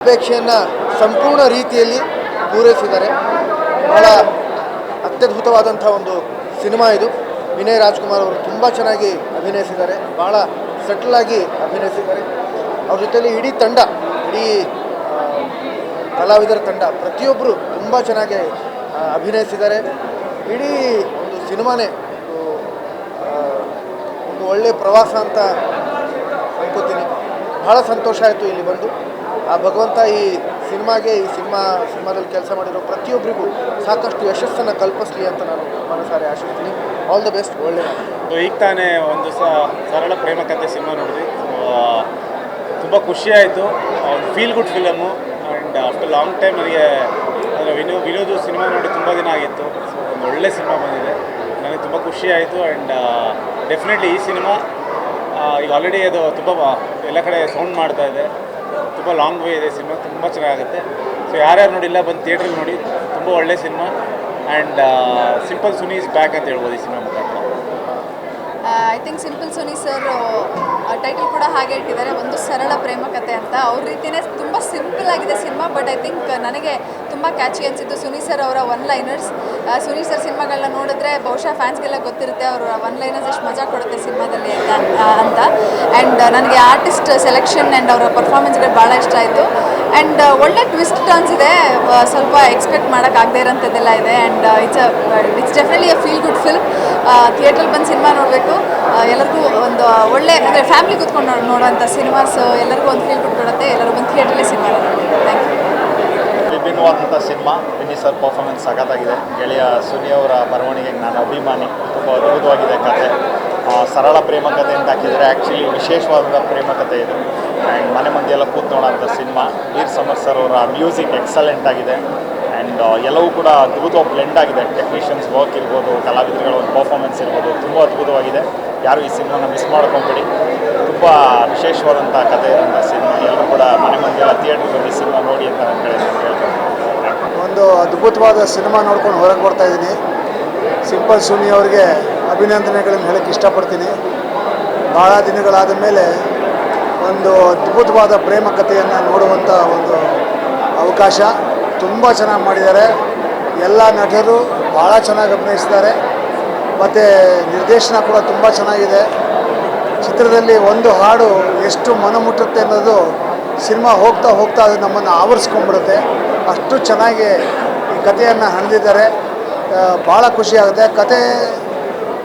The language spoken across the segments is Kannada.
ಅಪೇಕ್ಷೆಯನ್ನು ಸಂಪೂರ್ಣ ರೀತಿಯಲ್ಲಿ ಪೂರೈಸಿದ್ದಾರೆ. ಬಹಳ ಅತ್ಯದ್ಭುತವಾದಂಥ ಒಂದು ಸಿನಿಮಾ ಇದು. ವಿನಯ್ ರಾಜ್ಕುಮಾರ್ ಅವರು ತುಂಬ ಚೆನ್ನಾಗಿ ಅಭಿನಯಿಸಿದ್ದಾರೆ, ಭಾಳ ಸೆಟಲಾಗಿ ಅಭಿನಯಿಸಿದ್ದಾರೆ. ಅವ್ರ ಜೊತೆಯಲ್ಲಿ ಇಡೀ ಕಲಾವಿದರ ತಂಡ ಪ್ರತಿಯೊಬ್ಬರು ತುಂಬ ಚೆನ್ನಾಗಿ ಅಭಿನಯಿಸಿದ್ದಾರೆ. ಇಡೀ ಒಂದು ಸಿನಿಮಾನೇ ಒಂದು ಒಳ್ಳೆಯ ಪ್ರವಾಸ ಅಂತ ಅನ್ಕೋತೀನಿ. ಭಾಳ ಸಂತೋಷ ಆಯಿತು ಇಲ್ಲಿ ಬಂದು. ಆ ಭಗವಂತ ಈ ಸಿನಿಮಾದಲ್ಲಿ ಕೆಲಸ ಮಾಡಿರೋ ಪ್ರತಿಯೊಬ್ಬರಿಗೂ ಸಾಕಷ್ಟು ಯಶಸ್ಸನ್ನು ಕಲ್ಪಿಸಲಿ ಅಂತ ನಾನು ಮನಸಾರೆ ಆಶಿಸ್ತೀನಿ. All the best. ಒಳ್ಳೆಯ ಈಗ ತಾನೇ ಒಂದು ಸರಳ ಪ್ರೇಮ ಕಥೆ ಸಿನಿಮಾ ನೋಡಿದ್ವಿ. ತುಂಬ ಖುಷಿಯಾಯಿತು. ಒಂದು feel good film. And after long time ನನಗೆ ವಿನೋದು ಸಿನಿಮಾ ನೋಡಿ ತುಂಬ ದಿನ ಆಗಿತ್ತು. ಸೊ ಒಂದು ಒಳ್ಳೆ ಸಿನಿಮಾ ಬಂದಿದೆ, ನನಗೆ ತುಂಬ ಖುಷಿಯಾಯಿತು. ಆ್ಯಂಡ್ ಡೆಫಿನೆಟ್ಲಿ ಈ ಸಿನಿಮಾ ಈಗ ಆಲ್ರೆಡಿ ಅದು ತುಂಬ ಎಲ್ಲ ಕಡೆ ಸೌಂಡ್ ಮಾಡ್ತಾ ಇದೆ. ತುಂಬ ಲಾಂಗ್ ವೇ ಇದೆ ಸಿನಿಮಾ, ತುಂಬ ಚೆನ್ನಾಗುತ್ತೆ. ಸೊ ಯಾರ್ಯಾರು ನೋಡಿಲ್ಲ ಬಂದು ಥಿಯೇಟ್ರಿಗೆ ನೋಡಿ, ತುಂಬ ಒಳ್ಳೆ cinema. And simple Suni is back ಅಂತ ಹೇಳ್ಬೋದು ಈ ಸಿನಿಮಾ ಮುಖಾಂತರ. I think simple Suni sir title ಕೂಡ ಹಾಗೆ ಇಟ್ಟಿದ್ದಾರೆ, ಒಂದು ಸರಳ ಪ್ರೇಮ ಕಥೆ ಅಂತ. ಅವ್ರ ರೀತಿಯೇ ತುಂಬ ಸಿಂಪಲ್ ಆಗಿದೆ ಸಿನಿಮಾ. ಬಟ್ ಐ ಥಿಂಕ್ ನನಗೆ ತುಂಬ ಕ್ಯಾಚಿ ಅನಿಸಿತ್ತು ಸುನಿ ಸರ್ ಅವರ ಒನ್ ಲೈನರ್ಸ್. ಸುನಿ ಸರ್ ಸಿನಿಮಾಗಳನ್ನ ನೋಡಿದ್ರೆ ಬಹುಶಃ ಫ್ಯಾನ್ಸ್ಗೆಲ್ಲ ಗೊತ್ತಿರುತ್ತೆ ಅವರ ಒನ್ ಲೈನರ್ಸ್ ಎಷ್ಟು ಮಜಾ ಕೊಡುತ್ತೆ ಸಿನಿಮಾದಲ್ಲಿ ಅಂತ. ಆ್ಯಂಡ್ ನನಗೆ ಆರ್ಟಿಸ್ಟ್ ಸೆಲೆಕ್ಷನ್ ಆ್ಯಂಡ್ ಅವರ ಪರ್ಫಾರ್ಮೆನ್ಸ್ಗಳು ಭಾಳ ಇಷ್ಟ ಆಯಿತು. ಆ್ಯಂಡ್ ಒಳ್ಳೆ ಟ್ವಿಸ್ಟ್ ಟರ್ನ್ಸ್ ಇದೆ, ಸ್ವಲ್ಪ ಎಕ್ಸ್ಪೆಕ್ಟ್ ಮಾಡೋಕ್ಕಾಗದೇ ಇರೋಂಥದ್ದೆಲ್ಲ ಇದೆ. And it's definitely a feel good film. ಥಿಯೇಟ್ರಲ್ಲಿ ಬಂದು ಸಿನಿಮಾ ನೋಡಬೇಕು. ಎಲ್ಲರಿಗೂ ಒಂದು ಒಳ್ಳೆ ಅಂದರೆ ಫ್ಯಾಮಿಲಿ ಕೂತ್ಕೊಂಡು ನೋಡುವಂಥ ಸಿನಿಮಾಸ್ ಎಲ್ಲರಿಗೂ ಒಂದು ಫೀಲ್ ಗುಡ್ ಕೊಡುತ್ತೆ. ಎಲ್ಲರೂ ಬಂದು ಥಿಯೇಟ್ರಲ್ಲೇ ಸಿನಿಮಾ ನೋಡಬೇಕು. Thank you. ವಿಭಿನ್ನವಾದಂಥ ಸಿನಿಮಾ. ವಿನಿ ಸರ್ ಪರ್ಫಾರ್ಮೆನ್ಸ್ ಸಖತ್ತಾಗಿದೆ. ಗೆಳೆಯ ಸುನಿ ಅವರ ಬರವಣಿಗೆಗೆ ನಾನು ಅಭಿಮಾನಿ. ತುಂಬ ಅದ್ಭುತವಾಗಿದೆ ಕತೆ. ಸರಳ ಪ್ರೇಮ ಕಥೆ ಅಂತ ಹಾಕಿದರೆ ಆ್ಯಕ್ಚುಲಿ ವಿಶೇಷವಾದ ಪ್ರೇಮ ಕಥೆ ಇದು. ಆ್ಯಂಡ್ ಮನೆ ಮಂದಿ ಎಲ್ಲ ಕೂತ್ ನೋಡೋಂಥ ಸಿನಿಮಾ. ವೀರ್ ಸಮರ್ ಸರ್ ಅವರ ಮ್ಯೂಸಿಕ್ ಎಕ್ಸಲೆಂಟ್ ಆಗಿದೆ. ಆ್ಯಂಡ್ ಎಲ್ಲವೂ ಕೂಡ ಅದ್ಭುತವಾಗಿ ಬ್ಲೆಂಡ್ ಆಗಿದೆ. ಟೆಕ್ನಿಷಿಯನ್ಸ್ ವರ್ಕ್ ಇರ್ಬೋದು, ಕಲಾವಿದರುಗಳ ಒಂದು ಪರ್ಫಾರ್ಮೆನ್ಸ್ ಇರ್ಬೋದು, ತುಂಬ ಅದ್ಭುತವಾಗಿದೆ. ಯಾರು ಈ ಸಿನಿಮಾನ ಮಿಸ್ ಮಾಡ್ಕೊಂಬೇಡಿ. ತುಂಬ ವಿಶೇಷವಾದಂಥ ಕಥೆ ಇರೋಂಥ ಸಿನಿಮಾ. ಎಲ್ಲರೂ ಕೂಡ ಮನೆ ಮಂದಿ ಎಲ್ಲ ಥಿಯೇಟ್ರಿಗೆ ಬಂದು ಸಿನಿಮಾ ನೋಡಿ ಅಂತ ನಾನು ಹೇಳ್ತೀನಿ. ಒಂದು ಅದ್ಭುತವಾದ ಸಿನಿಮಾ ನೋಡ್ಕೊಂಡು ಹೊರಗೆ ಬರ್ತಾಯಿದ್ದೀನಿ. ಸಿಂಪಲ್ ಸುನಿ ಅವರಿಗೆ ಅಭಿನಂದನೆಗಳನ್ನು ಹೇಳೋಕ್ಕೆ ಇಷ್ಟಪಡ್ತೀನಿ. ಭಾಳ ದಿನಗಳಾದ ಮೇಲೆ ಒಂದು ಅದ್ಭುತವಾದ ಪ್ರೇಮ ಕಥೆಯನ್ನು ನೋಡುವಂಥ ಒಂದು ಅವಕಾಶ. ತುಂಬ ಚೆನ್ನಾಗಿ ಮಾಡಿದ್ದಾರೆ. ಎಲ್ಲ ನಟರು ಭಾಳ ಚೆನ್ನಾಗಿ ಅಭಿನಯಿಸಿದ್ದಾರೆ. ಮತ್ತು ನಿರ್ದೇಶನ ಕೂಡ ತುಂಬ ಚೆನ್ನಾಗಿದೆ. ಚಿತ್ರದಲ್ಲಿ ಒಂದು ಹಾಡು ಎಷ್ಟು ಮನಮುಟ್ಟುತ್ತೆ ಅನ್ನೋದು ಸಿನಿಮಾ ಹೋಗ್ತಾ ಅದು ನಮ್ಮನ್ನು ಆವರಿಸ್ಕೊಂಡ್ಬಿಡುತ್ತೆ. ಅಷ್ಟು ಚೆನ್ನಾಗಿ ಈ ಕಥೆಯನ್ನು ಹಣಿದಿದ್ದಾರೆ. ಭಾಳ ಖುಷಿಯಾಗುತ್ತೆ. ಕತೆ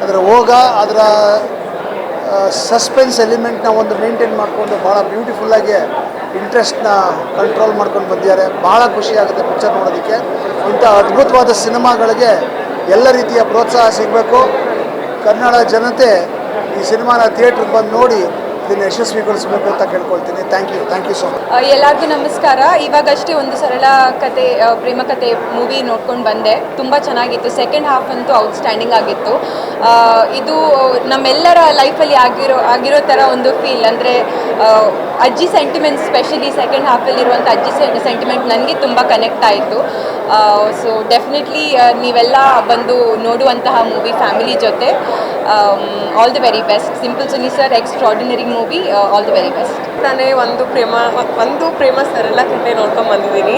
ಅದರ ಅದರ ಸಸ್ಪೆನ್ಸ್ ಎಲಿಮೆಂಟ್ನ ಒಂದು ಮೇಂಟೈನ್ ಮಾಡಿಕೊಂಡು ಭಾಳ ಬ್ಯೂಟಿಫುಲ್ಲಾಗಿ ಇಂಟ್ರೆಸ್ಟ್ನ ಕಂಟ್ರೋಲ್ ಮಾಡ್ಕೊಂಡು ಬಂದಿದ್ದಾರೆ. ಭಾಳ ಖುಷಿಯಾಗುತ್ತೆ ಪಿಕ್ಚರ್ ನೋಡೋದಕ್ಕೆ. ಇಂಥ ಅದ್ಭುತವಾದ ಸಿನಿಮಾಗಳಿಗೆ ಎಲ್ಲ ರೀತಿಯ ಪ್ರೋತ್ಸಾಹ ಸಿಗಬೇಕು. ಕನ್ನಡ ಜನತೆ ಈ ಸಿನಿಮಾನ ಥಿಯೇಟ್ರಿಗೆ ಬಂದು ನೋಡಿ ಇದನ್ನು ಯಶಸ್ವಿಗೊಳಿಸಬೇಕು ಅಂತ ಕೇಳ್ಕೊಳ್ತೀನಿ. Thank you so much. ಎಲ್ಲರಿಗೂ ನಮಸ್ಕಾರ. ಇವಾಗಷ್ಟೇ ಒಂದು ಸರಳ ಕತೆ ಪ್ರೇಮ ಕತೆ ಮೂವಿ ನೋಡ್ಕೊಂಡು ಬಂದೆ. ತುಂಬ ಚೆನ್ನಾಗಿತ್ತು. ಸೆಕೆಂಡ್ ಹಾಫ್ ಅಂತೂ ಔಟ್ಸ್ಟ್ಯಾಂಡಿಂಗ್ ಆಗಿತ್ತು. ಇದು ನಮ್ಮೆಲ್ಲರ ಲೈಫಲ್ಲಿ ಆಗಿರೋ ಥರ ಒಂದು ಫೀಲ್. ಅಂದರೆ ಅಜ್ಜಿ ಸೆಂಟಿಮೆಂಟ್, ಸ್ಪೆಷಲಿ ಸೆಕೆಂಡ್ ಹಾಫಲ್ಲಿರುವಂಥ ಅಜ್ಜಿ ಸೆಂಟಿಮೆಂಟ್ ನನಗೆ ತುಂಬ ಕನೆಕ್ಟ್ ಆಯಿತು. ಸೊ ಡೆಫಿನೆಟ್ಲಿ ನೀವೆಲ್ಲ ಬಂದು ನೋಡುವಂತಹ ಮೂವಿ ಫ್ಯಾಮಿಲಿ ಜೊತೆ. All the very best. Simple Suni sir extraordinary movie. All the very best. ನಾನೇ ಒಂದು ಪ್ರೇಮ ಸರಳ ಕಥೆ ನೋಡ್ಕೊಂಬಂದಿದ್ದೀನಿ.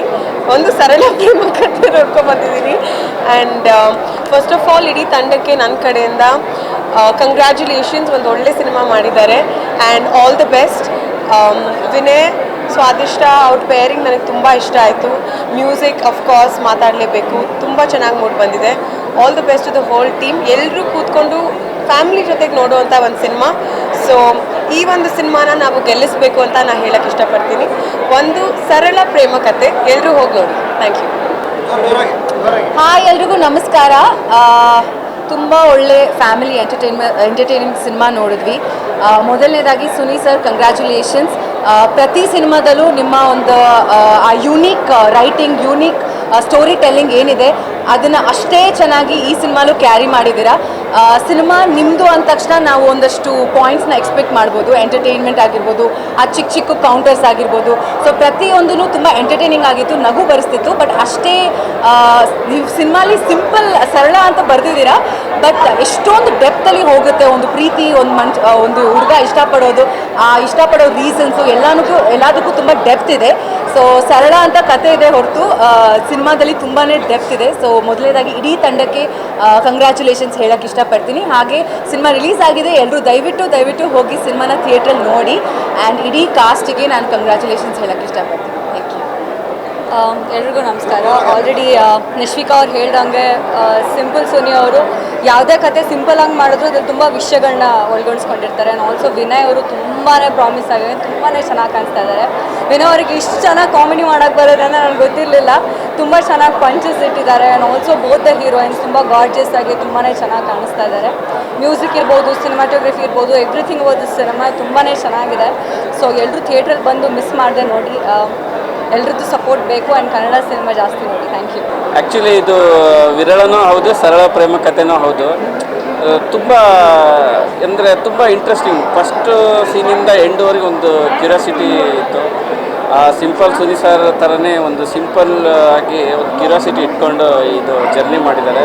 ಒಂದು ಸರಳ ಪ್ರೇಮ ಕಥೆ ನೋಡ್ಕೊಂಬಂದಿದ್ದೀನಿ. ಆ್ಯಂಡ್ ಫಸ್ಟ್ ಆಫ್ ಆಲ್ ಇಡೀ ತಂಡಕ್ಕೆ ನನ್ನ ಕಡೆಯಿಂದ ಕಂಗ್ರ್ಯಾಚುಲೇಷನ್ಸ್. ಒಂದು ಒಳ್ಳೆ ಸಿನಿಮಾ ಮಾಡಿದ್ದಾರೆ. And all the best. Vinay Swadishta ಅವ್ರ ಪೇರಿಂಗ್ ನನಗೆ ತುಂಬ ಇಷ್ಟ ಆಯಿತು. ಮ್ಯೂಸಿಕ್ ಅಫ್ಕೋರ್ಸ್ ಮಾತಾಡಲೇಬೇಕು. ತುಂಬ ಚೆನ್ನಾಗಿ ಮೂಡ್ ಬಂದಿದೆ. All the best to the whole team. ಎಲ್ಲರೂ ಕೂತ್ಕೊಂಡು ಫ್ಯಾಮಿಲಿ ಜೊತೆಗೆ ನೋಡುವಂಥ ಒಂದು ಸಿನಿಮಾ. ಸೊ ಈ ಒಂದು ಸಿನಿಮಾನ ನಾವು ಗೆಲ್ಲಿಸಬೇಕು ಅಂತ ನಾನು ಹೇಳೋಕ್ಕೆ ಇಷ್ಟಪಡ್ತೀನಿ. ಒಂದು ಸರಳ ಪ್ರೇಮ ಕಥೆ. ಎಲ್ಲರೂ ಹೋಗಿ ನೋಡಿ. Thank you. ಹಾಯ್, ಎಲ್ರಿಗೂ ನಮಸ್ಕಾರ. ತುಂಬ ಒಳ್ಳೆ ಫ್ಯಾಮಿಲಿ ಎಂಟರ್ಟೈನಿಂಗ್ ಸಿನಿಮಾ ನೋಡಿದ್ವಿ. ಮೊದಲನೇದಾಗಿ ಸುನಿ ಸರ್ ಕಂಗ್ರ್ಯಾಚುಲೇಷನ್ಸ್. ಪ್ರತಿ ಸಿನಿಮಾದಲ್ಲೂ ನಿಮ್ಮ ಒಂದು ಆ unique writing, unique story telling ಏನಿದೆ ಅದನ್ನು ಅಷ್ಟೇ ಚೆನ್ನಾಗಿ ಈ ಸಿನಿಮಾಲು ಕ್ಯಾರಿ ಮಾಡಿದ್ದೀರಾ. ಸಿನಿಮಾ ನಿಮ್ಮದು ಅಂದ ತಕ್ಷಣ ನಾವು ಒಂದಷ್ಟು ಪಾಯಿಂಟ್ಸ್ನ ಎಕ್ಸ್ಪೆಕ್ಟ್ ಮಾಡ್ಬೋದು. ಎಂಟರ್ಟೈನ್ಮೆಂಟ್ ಆಗಿರ್ಬೋದು, ಆ ಚಿಕ್ಕ ಚಿಕ್ಕ ಕೌಂಟರ್ಸ್ ಆಗಿರ್ಬೋದು. ಸೊ ಪ್ರತಿಯೊಂದೂ ತುಂಬ ಎಂಟರ್ಟೈನಿಂಗ್ ಆಗಿತ್ತು, ನಗು ಬರೆಸ್ತಿತ್ತು. ಬಟ್ ಅಷ್ಟೇ ನೀವು ಸಿನಿಮಾಲಿ ಸಿಂಪಲ್ ಸರಳ ಅಂತ ಬರೆದಿದ್ದೀರಾ, ಬಟ್ ಎಷ್ಟೊಂದು ಡೆಪ್ತಲ್ಲಿ ಹೋಗುತ್ತೆ. ಒಂದು ಪ್ರೀತಿ, ಒಂದು ಹುಡುಗ ಇಷ್ಟಪಡೋದು, ಆ ಇಷ್ಟಪಡೋ ರೀಸನ್ಸು ಎಲ್ಲದಕ್ಕೂ ತುಂಬ ಡೆಪ್ತ್ ಇದೆ. ಸೊ ಸರಳ ಅಂತ ಕತೆ ಇದೆ ಹೊರತು ಸಿನಿಮಾದಲ್ಲಿ ತುಂಬಾ ಡೆಪ್ತ್ ಇದೆ. ಸೊ ಮೊದಲನೇದಾಗಿ ಇಡೀ ತಂಡಕ್ಕೆ ಕಂಗ್ರ್ಯಾಚುಲೇಷನ್ಸ್ ಹೇಳೋಕ್ಕೆ ಇಷ್ಟಪಡ್ತೀನಿ. ಹಾಗೆ ಸಿನಿಮಾ ರಿಲೀಸ್ ಆಗಿದೆ, ಎಲ್ಲರೂ ದಯವಿಟ್ಟು ಹೋಗಿ ಸಿನಿಮಾನ ಥಿಯೇಟ್ರಲ್ಲಿ ನೋಡಿ. ಆ್ಯಂಡ್ ಇಡೀ ಕಾಸ್ಟಿಗೆ ನಾನು ಕಂಗ್ರ್ಯಾಚುಲೇಷನ್ಸ್ ಹೇಳೋಕ್ಕೆ ಇಷ್ಟಪಡ್ತೀನಿ. Thank you. ಎಲ್ರಿಗೂ ನಮಸ್ಕಾರ. ಆಲ್ರೆಡಿ ನಿಶ್ವಿಕಾ ಅವ್ರು ಹೇಳ್ದಂಗೆ ಸಿಂಪಲ್ ಸೋನಿ ಅವರು ಯಾವುದೇ ಕತೆ ಸಿಂಪಲಾಗಿ ಮಾಡಿದ್ರು ಅದ್ರಲ್ಲಿ ತುಂಬ ವಿಷಯಗಳನ್ನ ಒಳಗೊಂಡಿರ್ತಾರೆ. ಆ್ಯಂಡ್ ಆಲ್ಸೋ ವಿನಯ್ ಅವರು ತುಂಬಾ ಪ್ರಾಮಿಸ್ ಆಗಿದೆ, ತುಂಬಾ ಚೆನ್ನಾಗಿ ಕಾಣಿಸ್ತಾ ಇದ್ದಾರೆ. ವಿನಯ್ ಅವರಿಗೆ ಇಷ್ಟು ಚೆನ್ನಾಗಿ ಕಾಮಿಡಿ ಮಾಡೋಕ್ಕೆ ಬರೋದಂದ್ರೆ ನನಗೆ ಗೊತ್ತಿರಲಿಲ್ಲ. ತುಂಬ ಚೆನ್ನಾಗಿ ಪಂಚಸ್ ಇಟ್ಟಿದ್ದಾರೆ. And also both the heroines ತುಂಬ ಗಾರ್ಜಿಯಸ್ ಆಗಿ ತುಂಬಾ ಚೆನ್ನಾಗಿ ಕಾಣಿಸ್ತಾ ಇದ್ದಾರೆ. ಮ್ಯೂಸಿಕ್ ಇರ್ಬೋದು, ಸಿನಿಮಾಟೋಗ್ರಫಿ ಇರ್ಬೋದು, ಎವ್ರಿಥಿಂಗ್ ಓದು ಸಿನಿಮಾ ತುಂಬಾ ಚೆನ್ನಾಗಿದೆ. ಸೊ ಎಲ್ಲರೂ ಥಿಯೇಟ್ರಲ್ಲಿ ಬಂದು ಮಿಸ್ ಮಾಡದೆ ನೋಡಿ. ಎಲ್ರದ್ದು ಸಪೋರ್ಟ್ ಬೇಕು ಆ್ಯಂಡ್ ಕನ್ನಡ ಸಿನಿಮಾ ಜಾಸ್ತಿ ನೋಡಿ. Thank you. ಆ್ಯಕ್ಚುಲಿ ಇದು ವಿರಳನೂ ಹೌದು, ಸರಳ ಪ್ರೇಮ ಕಥೆನೂ ಹೌದು. ತುಂಬ ಅಂದರೆ ತುಂಬ ಇಂಟ್ರೆಸ್ಟಿಂಗ್. ಫಸ್ಟು ಸೀನಿಂದ ಎಂಡ್ವರೆಗೆ ಒಂದು ಕ್ಯೂರಿಯಾಸಿಟಿ ಇತ್ತು. ಸಿಂಪಲ್ ಸುನಿ ಸರ್ ಥರನೇ ಒಂದು ಸಿಂಪಲ್ ಆಗಿ ಒಂದು ಕ್ಯೂರಿಯಾಸಿಟಿ ಇಟ್ಕೊಂಡು ಇದು ಜರ್ನಿ ಮಾಡಿದ್ದಾರೆ.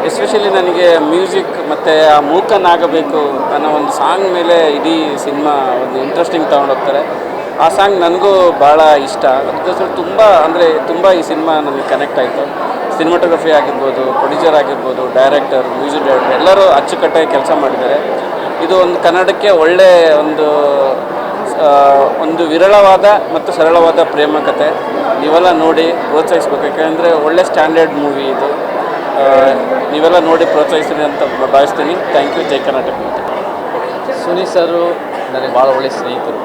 ಎಸ್ಪೆಷಲಿ ನನಗೆ ಮ್ಯೂಸಿಕ್ ಮತ್ತು ಆ ಮೂಕನಾಗಬೇಕು ಅನ್ನೋ ಒಂದು ಸಾಂಗ್ ಮೇಲೆ ಇಡೀ ಸಿನಿಮಾ ಒಂದು ಇಂಟ್ರೆಸ್ಟಿಂಗ್ ತೊಗೊಂಡೋಗ್ತಾರೆ. ಆ ಸಾಂಗ್ ನನಗೂ ಭಾಳ ಇಷ್ಟ. ಅದಕ್ಕೋಸ್ಕರ ತುಂಬ ಈ ಸಿನಿಮಾ ನನಗೆ ಕನೆಕ್ಟ್ ಆಯಿತು. ಸಿನಿಮಾಟೋಗ್ರಫಿ ಆಗಿರ್ಬೋದು, ಪ್ರೊಡ್ಯೂಸರ್ ಆಗಿರ್ಬೋದು, ಡೈರೆಕ್ಟರ್, ಮ್ಯೂಸಿಕ್ ಡೈರೆಕ್ಟರ್ ಎಲ್ಲರೂ ಅಚ್ಚುಕಟ್ಟಾಗಿ ಕೆಲಸ ಮಾಡಿದ್ದಾರೆ. ಇದು ಒಂದು ಕನ್ನಡಕ್ಕೆ ಒಳ್ಳೆಯ ಒಂದು ವಿರಳವಾದ ಮತ್ತು ಸರಳವಾದ ಪ್ರೇಮ ಕಥೆ. ನೀವೆಲ್ಲ ನೋಡಿ ಪ್ರೋತ್ಸಾಹಿಸ್ಬೇಕು, ಯಾಕೆಂದರೆ ಒಳ್ಳೆ ಸ್ಟ್ಯಾಂಡರ್ಡ್ ಮೂವಿ ಇದು. ನೀವೆಲ್ಲ ನೋಡಿ ಪ್ರೋತ್ಸಾಹಿಸ್ತೀನಿ ಅಂತ ಭಾವಿಸ್ತೀನಿ. Thank you. ಜೈ ಕರ್ನಾಟಕ. ಸುನಿ ಸರು ನನಗೆ ಭಾಳ ಒಳ್ಳೆಯ ಸ್ನೇಹಿತರು.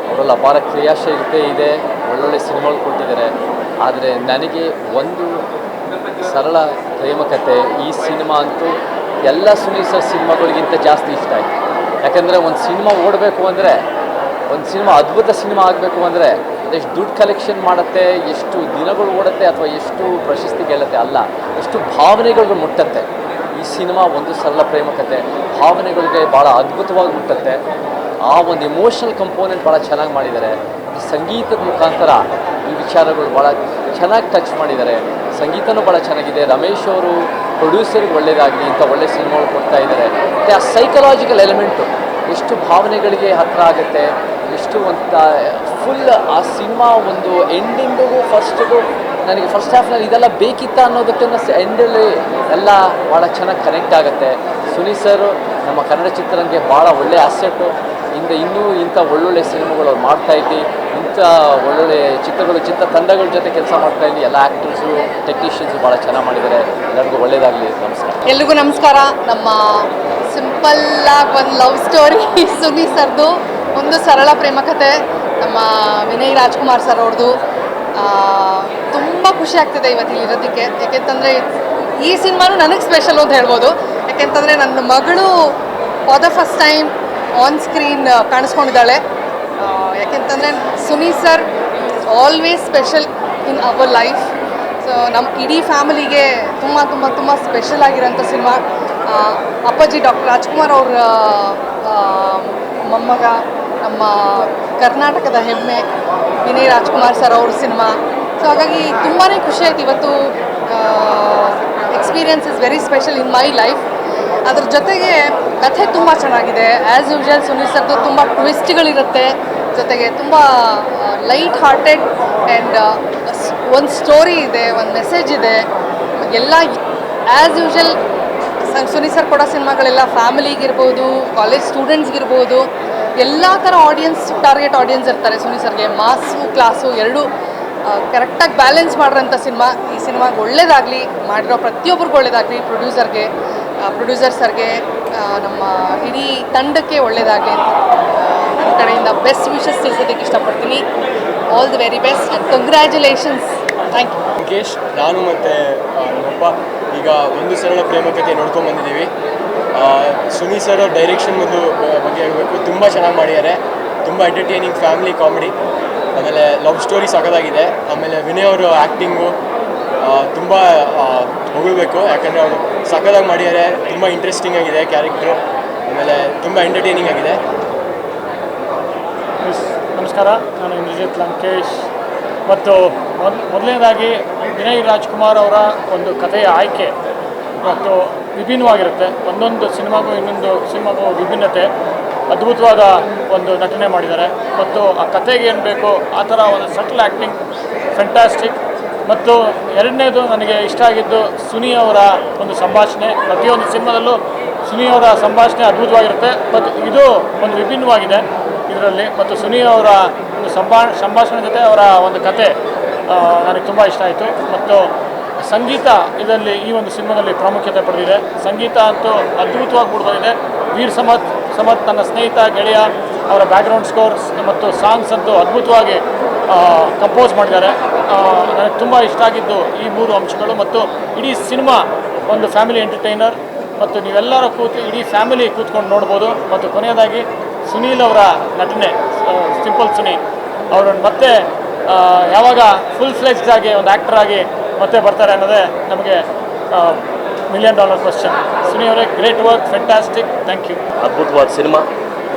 ಅವರಲ್ಲಿ ಅಪಾರ ಕ್ರಿಯಾಶೀಲತೆ ಇದೆ, ಒಳ್ಳೊಳ್ಳೆ ಸಿನಿಮಾಗಳು ಕೊಟ್ಟಿದ್ದಾರೆ. ಆದರೆ ನನಗೆ ಒಂದು ಸರಳ ಪ್ರೇಮ ಕಥೆ ಈ ಸಿನಿಮಾ ಅಂತೂ ಎಲ್ಲ ಸುನಿ ಸರ್ ಸಿನಿಮಾಗಳಿಗಿಂತ ಜಾಸ್ತಿ ಇಷ್ಟ ಆಯಿತು. ಯಾಕಂದರೆ ಒಂದು ಸಿನಿಮಾ ಓಡಬೇಕು ಅಂದರೆ, ಒಂದು ಸಿನಿಮಾ ಅದ್ಭುತ ಸಿನಿಮಾ ಆಗಬೇಕು ಅಂದರೆ ಅದೆಷ್ಟು ದುಡ್ಡು ಕಲೆಕ್ಷನ್ ಮಾಡುತ್ತೆ, ಎಷ್ಟು ದಿನಗಳು ಓಡುತ್ತೆ ಅಥವಾ ಎಷ್ಟು ಪ್ರಶಸ್ತಿ ಗೆಲ್ಲುತ್ತೆ ಅಲ್ಲ, ಎಷ್ಟು ಭಾವನೆಗಳು ಮುಟ್ಟತ್ತೆ. ಈ ಸಿನಿಮಾ ಒಂದು ಸರಳ ಪ್ರೇಮ ಕಥೆ ಭಾವನೆಗಳಿಗೆ ಭಾಳ ಅದ್ಭುತವಾಗಿ ಮುಟ್ಟತ್ತೆ. ಆ ಒಂದು ಎಮೋಷನಲ್ ಕಂಪೋನೆಂಟ್ ಭಾಳ ಚೆನ್ನಾಗಿ ಮಾಡಿದ್ದಾರೆ. ಸಂಗೀತದ ಮುಖಾಂತರ ಈ ವಿಚಾರಗಳು ಭಾಳ ಚೆನ್ನಾಗಿ ಟಚ್ ಮಾಡಿದ್ದಾರೆ. ಸಂಗೀತನೂ ಭಾಳ ಚೆನ್ನಾಗಿದೆ. ರಮೇಶ್ ಅವರು ಪ್ರೊಡ್ಯೂಸರ್ಗೆ ಒಳ್ಳೆಯದಾಗಲಿ ಇಂಥ ಒಳ್ಳೆ ಸಿನಿಮಾಗಳು ಕೊಡ್ತಾ ಇದ್ದಾರೆ. ಮತ್ತು ಆ ಸೈಕಲಾಜಿಕಲ್ ಎಲಿಮೆಂಟು ಎಷ್ಟು ಭಾವನೆಗಳಿಗೆ ಹತ್ತಿರ ಆಗುತ್ತೆ, ಎಷ್ಟು ಒಂದು ಫುಲ್ ಆ ಸಿನಿಮಾ ಒಂದು ಎಂಡಿಂಗಿಗೂ ಫಸ್ಟಿಗೂ ನನಗೆ ಫಸ್ಟ್ ಹಾಫ್ನಲ್ಲಿ ಇದೆಲ್ಲ ಬೇಕಿತ್ತ ಅನ್ನೋದಕ್ಕಿಂತ ಎಂಡಲ್ಲಿ ಎಲ್ಲ ಭಾಳ ಚೆನ್ನಾಗಿ ಕನೆಕ್ಟ್ ಆಗುತ್ತೆ. ಸುನಿ ಸರ್ ನಮ್ಮ ಕನ್ನಡ ಚಿತ್ರರಂಗಕ್ಕೆ ಭಾಳ ಒಳ್ಳೆಯ ಅಸೆಟ್ಟು. ಇನ್ನೂ ಇಂಥ ಒಳ್ಳೊಳ್ಳೆ ಸಿನಿಮಾಗಳು ಅವ್ರು ಮಾಡ್ತಾಯಿದ್ವಿ. ಇಂಥ ಒಳ್ಳೊಳ್ಳೆ ಚಿತ್ರ ತಂಡಗಳ ಜೊತೆ ಕೆಲಸ ಮಾಡ್ತಾಯಿದ್ವಿ. ಎಲ್ಲ ಆ್ಯಕ್ಟರ್ಸು, ಟೆಕ್ನಿಷಿಯನ್ಸು ಭಾಳ ಚೆನ್ನಾಗಿ ಮಾಡಿದ್ದಾರೆ. ಎಲ್ಲರಿಗೂ ಒಳ್ಳೆಯದಾಗಲಿ. ನಮಸ್ಕಾರ. ಎಲ್ರಿಗೂ ನಮಸ್ಕಾರ. ನಮ್ಮ ಸಿಂಪಲ್ಲಾಗಿ ಒಂದು ಲವ್ ಸ್ಟೋರಿ ಸುನಿ ಸರ್ದು, ಒಂದು ಸರಳ ಪ್ರೇಮ ಕಥೆ ನಮ್ಮ ವಿನಯ್ ರಾಜ್ಕುಮಾರ್ ಸರ್ ಅವ್ರದ್ದು. ತುಂಬ ಖುಷಿ ಆಗ್ತಿದೆ ಇವತ್ತು ಇರೋದಕ್ಕೆ. ಯಾಕೆಂತಂದರೆ ಈ ಸಿನಿಮಾನು ನನಗೆ ಸ್ಪೆಷಲ್ ಅಂತ ಹೇಳ್ಬೋದು. ಯಾಕೆಂತಂದರೆ ನನ್ನ ಮಗಳು for the first time on screen ಕಾಣಿಸ್ಕೊಂಡಿದ್ದಾಳೆ. ಯಾಕೆಂತಂದರೆ Suni sir always special in our life. So ನಮ್ಮ ಇಡೀ ಫ್ಯಾಮಿಲಿಗೆ ತುಂಬ ತುಂಬ ತುಂಬ ಸ್ಪೆಷಲ್ ಆಗಿರೋಂಥ ಸಿನಿಮಾ. ಅಪ್ಪಾಜಿ ಡಾಕ್ಟರ್ ರಾಜ್ಕುಮಾರ್ ಅವ್ರ ಮೊಮ್ಮಗ, ನಮ್ಮ ಕರ್ನಾಟಕದ ಹೆಮ್ಮೆ ವಿನಯ್ ರಾಜ್ಕುಮಾರ್ ಸರ್ ಅವ್ರ ಸಿನಿಮಾ. ಸೊ ಹಾಗಾಗಿ ತುಂಬಾ ಖುಷಿ ಆಯ್ತು ಇವತ್ತು. Experience is very special in my life. ಅದ್ರ ಜೊತೆಗೆ ಕಥೆ ತುಂಬ ಚೆನ್ನಾಗಿದೆ. ಆ್ಯಸ್ ಯೂಶುವಲ್ ಸುನಿ ಸರ್ದು ತುಂಬ ಟ್ವಿಸ್ಟ್ಗಳಿರುತ್ತೆ. ಜೊತೆಗೆ ತುಂಬ ಲೈಟ್ ಹಾರ್ಟೆಡ್ ಆ್ಯಂಡ್ ಒಂದು ಸ್ಟೋರಿ ಇದೆ, ಒಂದು ಮೆಸೇಜ್ ಇದೆ. ಎಲ್ಲ ಆ್ಯಸ್ ಯೂಶುವಲ್ ಸುನಿ ಸರ್ ಕೊಡೋ ಸಿನಿಮಾಗಳೆಲ್ಲ ಫ್ಯಾಮಿಲಿಗಿರ್ಬೋದು, ಕಾಲೇಜ್ ಸ್ಟೂಡೆಂಟ್ಸ್ಗಿರ್ಬೋದು, ಎಲ್ಲ ಥರ ಟಾರ್ಗೆಟ್ ಆಡಿಯನ್ಸ್ ಇರ್ತಾರೆ ಸುನಿ ಸರ್ಗೆ. ಮಾಸು ಕ್ಲಾಸು ಎರಡೂ ಕರೆಕ್ಟಾಗಿ ಬ್ಯಾಲೆನ್ಸ್ ಮಾಡಿರೋಂಥ ಸಿನಿಮಾ. ಈ ಸಿನಿಮಾಗೆ ಒಳ್ಳೇದಾಗಲಿ, ಮಾಡಿರೋ ಪ್ರತಿಯೊಬ್ಬರಿಗೂ ಒಳ್ಳೇದಾಗಲಿ. ಪ್ರೊಡ್ಯೂಸರ್ ಸರ್ಗೆ, ನಮ್ಮ ಇಡೀ ತಂಡಕ್ಕೆ ಒಳ್ಳೇದಾಗಲಿ ಅಂತ ನನ್ನ ಕಡೆಯಿಂದ ಬೆಸ್ಟ್ ವಿಶಸ್ ತಿಳಿಸೋದಕ್ಕೆ ಇಷ್ಟಪಡ್ತೀನಿ. All the very best and congratulations. Thank you. Mukesh, ನಾನು ಮತ್ತು ನಮ್ಮಪ್ಪ ಈಗ ಒಂದು ಸರಳ ಪ್ರೇಮ ಕಥೆ ನೋಡ್ಕೊಂಡ್ಬಂದಿದ್ದೀವಿ. ಸುನಿ ಸರ್ ಅವ್ರ ಡೈರೆಕ್ಷನ್ ಬಗ್ಗೆ ಹೇಳಬೇಕು, ತುಂಬ ಚೆನ್ನಾಗಿ ಮಾಡಿದ್ದಾರೆ. ತುಂಬ ಎಂಟರ್ಟೈನಿಂಗ್ ಫ್ಯಾಮಿಲಿ ಕಾಮಿಡಿ, ಆಮೇಲೆ ಲವ್ ಸ್ಟೋರಿ ಸಖತ್ತಾಗಿದೆ. ಆಮೇಲೆ ವಿನಯ್ ಅವರು ಆ್ಯಕ್ಟಿಂಗು, ತುಂಬ ಹೊಗಳ್ಬೇಕು, ಯಾಕಂದರೆ ಅವರು ಸಕ್ಕತ್ತಾಗಿ ಮಾಡಿದ್ದಾರೆ. ತುಂಬ ಇಂಟ್ರೆಸ್ಟಿಂಗ್ ಆಗಿದೆ ಕ್ಯಾರೆಕ್ಟ್ರು, ಆಮೇಲೆ ತುಂಬ ಎಂಟರ್ಟೈನಿಂಗ್ ಆಗಿದೆ. ನಮಸ್ಕಾರ, ನಾನು ಇಂದ್ರಜಿತ್ ಲಂಕೇಶ್. ಮತ್ತು ಮೊದಲನೇದಾಗಿ ವಿನಯ್ ರಾಜ್ಕುಮಾರ್ ಅವರ ಒಂದು ಕಥೆಯ ಆಯ್ಕೆ ಮತ್ತು ವಿಭಿನ್ನವಾಗಿರುತ್ತೆ. ಒಂದೊಂದು ಸಿನಿಮಾಗೂ ಇನ್ನೊಂದು ಸಿನಿಮಾಗೂ ವಿಭಿನ್ನತೆ, ಅದ್ಭುತವಾದ ಒಂದು ನಟನೆ ಮಾಡಿದ್ದಾರೆ. ಮತ್ತು ಆ ಕಥೆಗೆ ಏನು ಬೇಕೋ ಆ ಥರ ಒಂದು ಸಟಲ್ ಆ್ಯಕ್ಟಿಂಗ್ ಫ್ಯಾಂಟಾಸ್ಟಿಕ್. ಮತ್ತು ಎರಡನೇದು ನನಗೆ ಇಷ್ಟ ಆಗಿದ್ದು ಸುನಿ ಅವರ ಒಂದು ಸಂಭಾಷಣೆ. ಪ್ರತಿಯೊಂದು ಸಿನಿಮಾದಲ್ಲೂ ಸುನಿ ಅವರ ಸಂಭಾಷಣೆ ಅದ್ಭುತವಾಗಿರುತ್ತೆ, ಮತ್ತು ಇದು ಒಂದು ವಿಭಿನ್ನವಾಗಿದೆ ಇದರಲ್ಲಿ. ಮತ್ತು ಸುನಿ ಅವರ ಒಂದು ಸಂಭಾಷಣೆ ಜೊತೆ ಅವರ ಒಂದು ಕತೆ ನನಗೆ ತುಂಬ ಇಷ್ಟ ಆಯಿತು. ಮತ್ತು ಸಂಗೀತ ಇದರಲ್ಲಿ ಈ ಒಂದು ಸಿನಿಮಾದಲ್ಲಿ ಪ್ರಾಮುಖ್ಯತೆ ಪಡೆದಿದೆ. ಸಂಗೀತ ಅಂತೂ ಅದ್ಭುತವಾಗಿ ಮೂಡಿಬಂದಿದೆ. ವೀರ್ ಸಮತ್ ನನ್ನ ಸ್ನೇಹಿತ ಗೆಳೆಯ ಅವರ ಬ್ಯಾಕ್ಗ್ರೌಂಡ್ ಸ್ಕೋರ್ಸ್ ಮತ್ತು ಸಾಂಗ್ಸ್ ಅಂತೂ ಅದ್ಭುತವಾಗಿ ಕಂಪೋಸ್ ಮಾಡಿದ್ದಾರೆ. ನನಗೆ ತುಂಬ ಇಷ್ಟ ಆಗಿದ್ದು ಈ 3 ಅಂಶಗಳು. ಮತ್ತು ಇಡೀ ಸಿನಿಮಾ ಒಂದು ಫ್ಯಾಮಿಲಿ ಎಂಟರ್ಟೈನರ್, ಮತ್ತು ನೀವೆಲ್ಲರೂ ಇಡೀ ಫ್ಯಾಮಿಲಿ ಕೂತ್ಕೊಂಡು ನೋಡ್ಬೋದು. ಮತ್ತು ಕೊನೆಯದಾಗಿ ಸುನೀಲ್ ಅವರ ನಟನೆ, ಸಿಂಪಲ್ ಸುನಿ ಅವರು ಮತ್ತೆ ಯಾವಾಗ ಫುಲ್ ಫ್ಲೆಜ್ಡ್ ಆಗಿ ಒಂದು ಆ್ಯಕ್ಟರ್ ಆಗಿ ಮತ್ತೆ ಬರ್ತಾರೆ ಅನ್ನೋದೇ ನಮಗೆ $1 million ಕ್ವಶನ್. ಸುನಿ ಅವರೇ, great work, fantastic, thank you. ಅದ್ಭುತವಾದ ಸಿನಿಮಾ,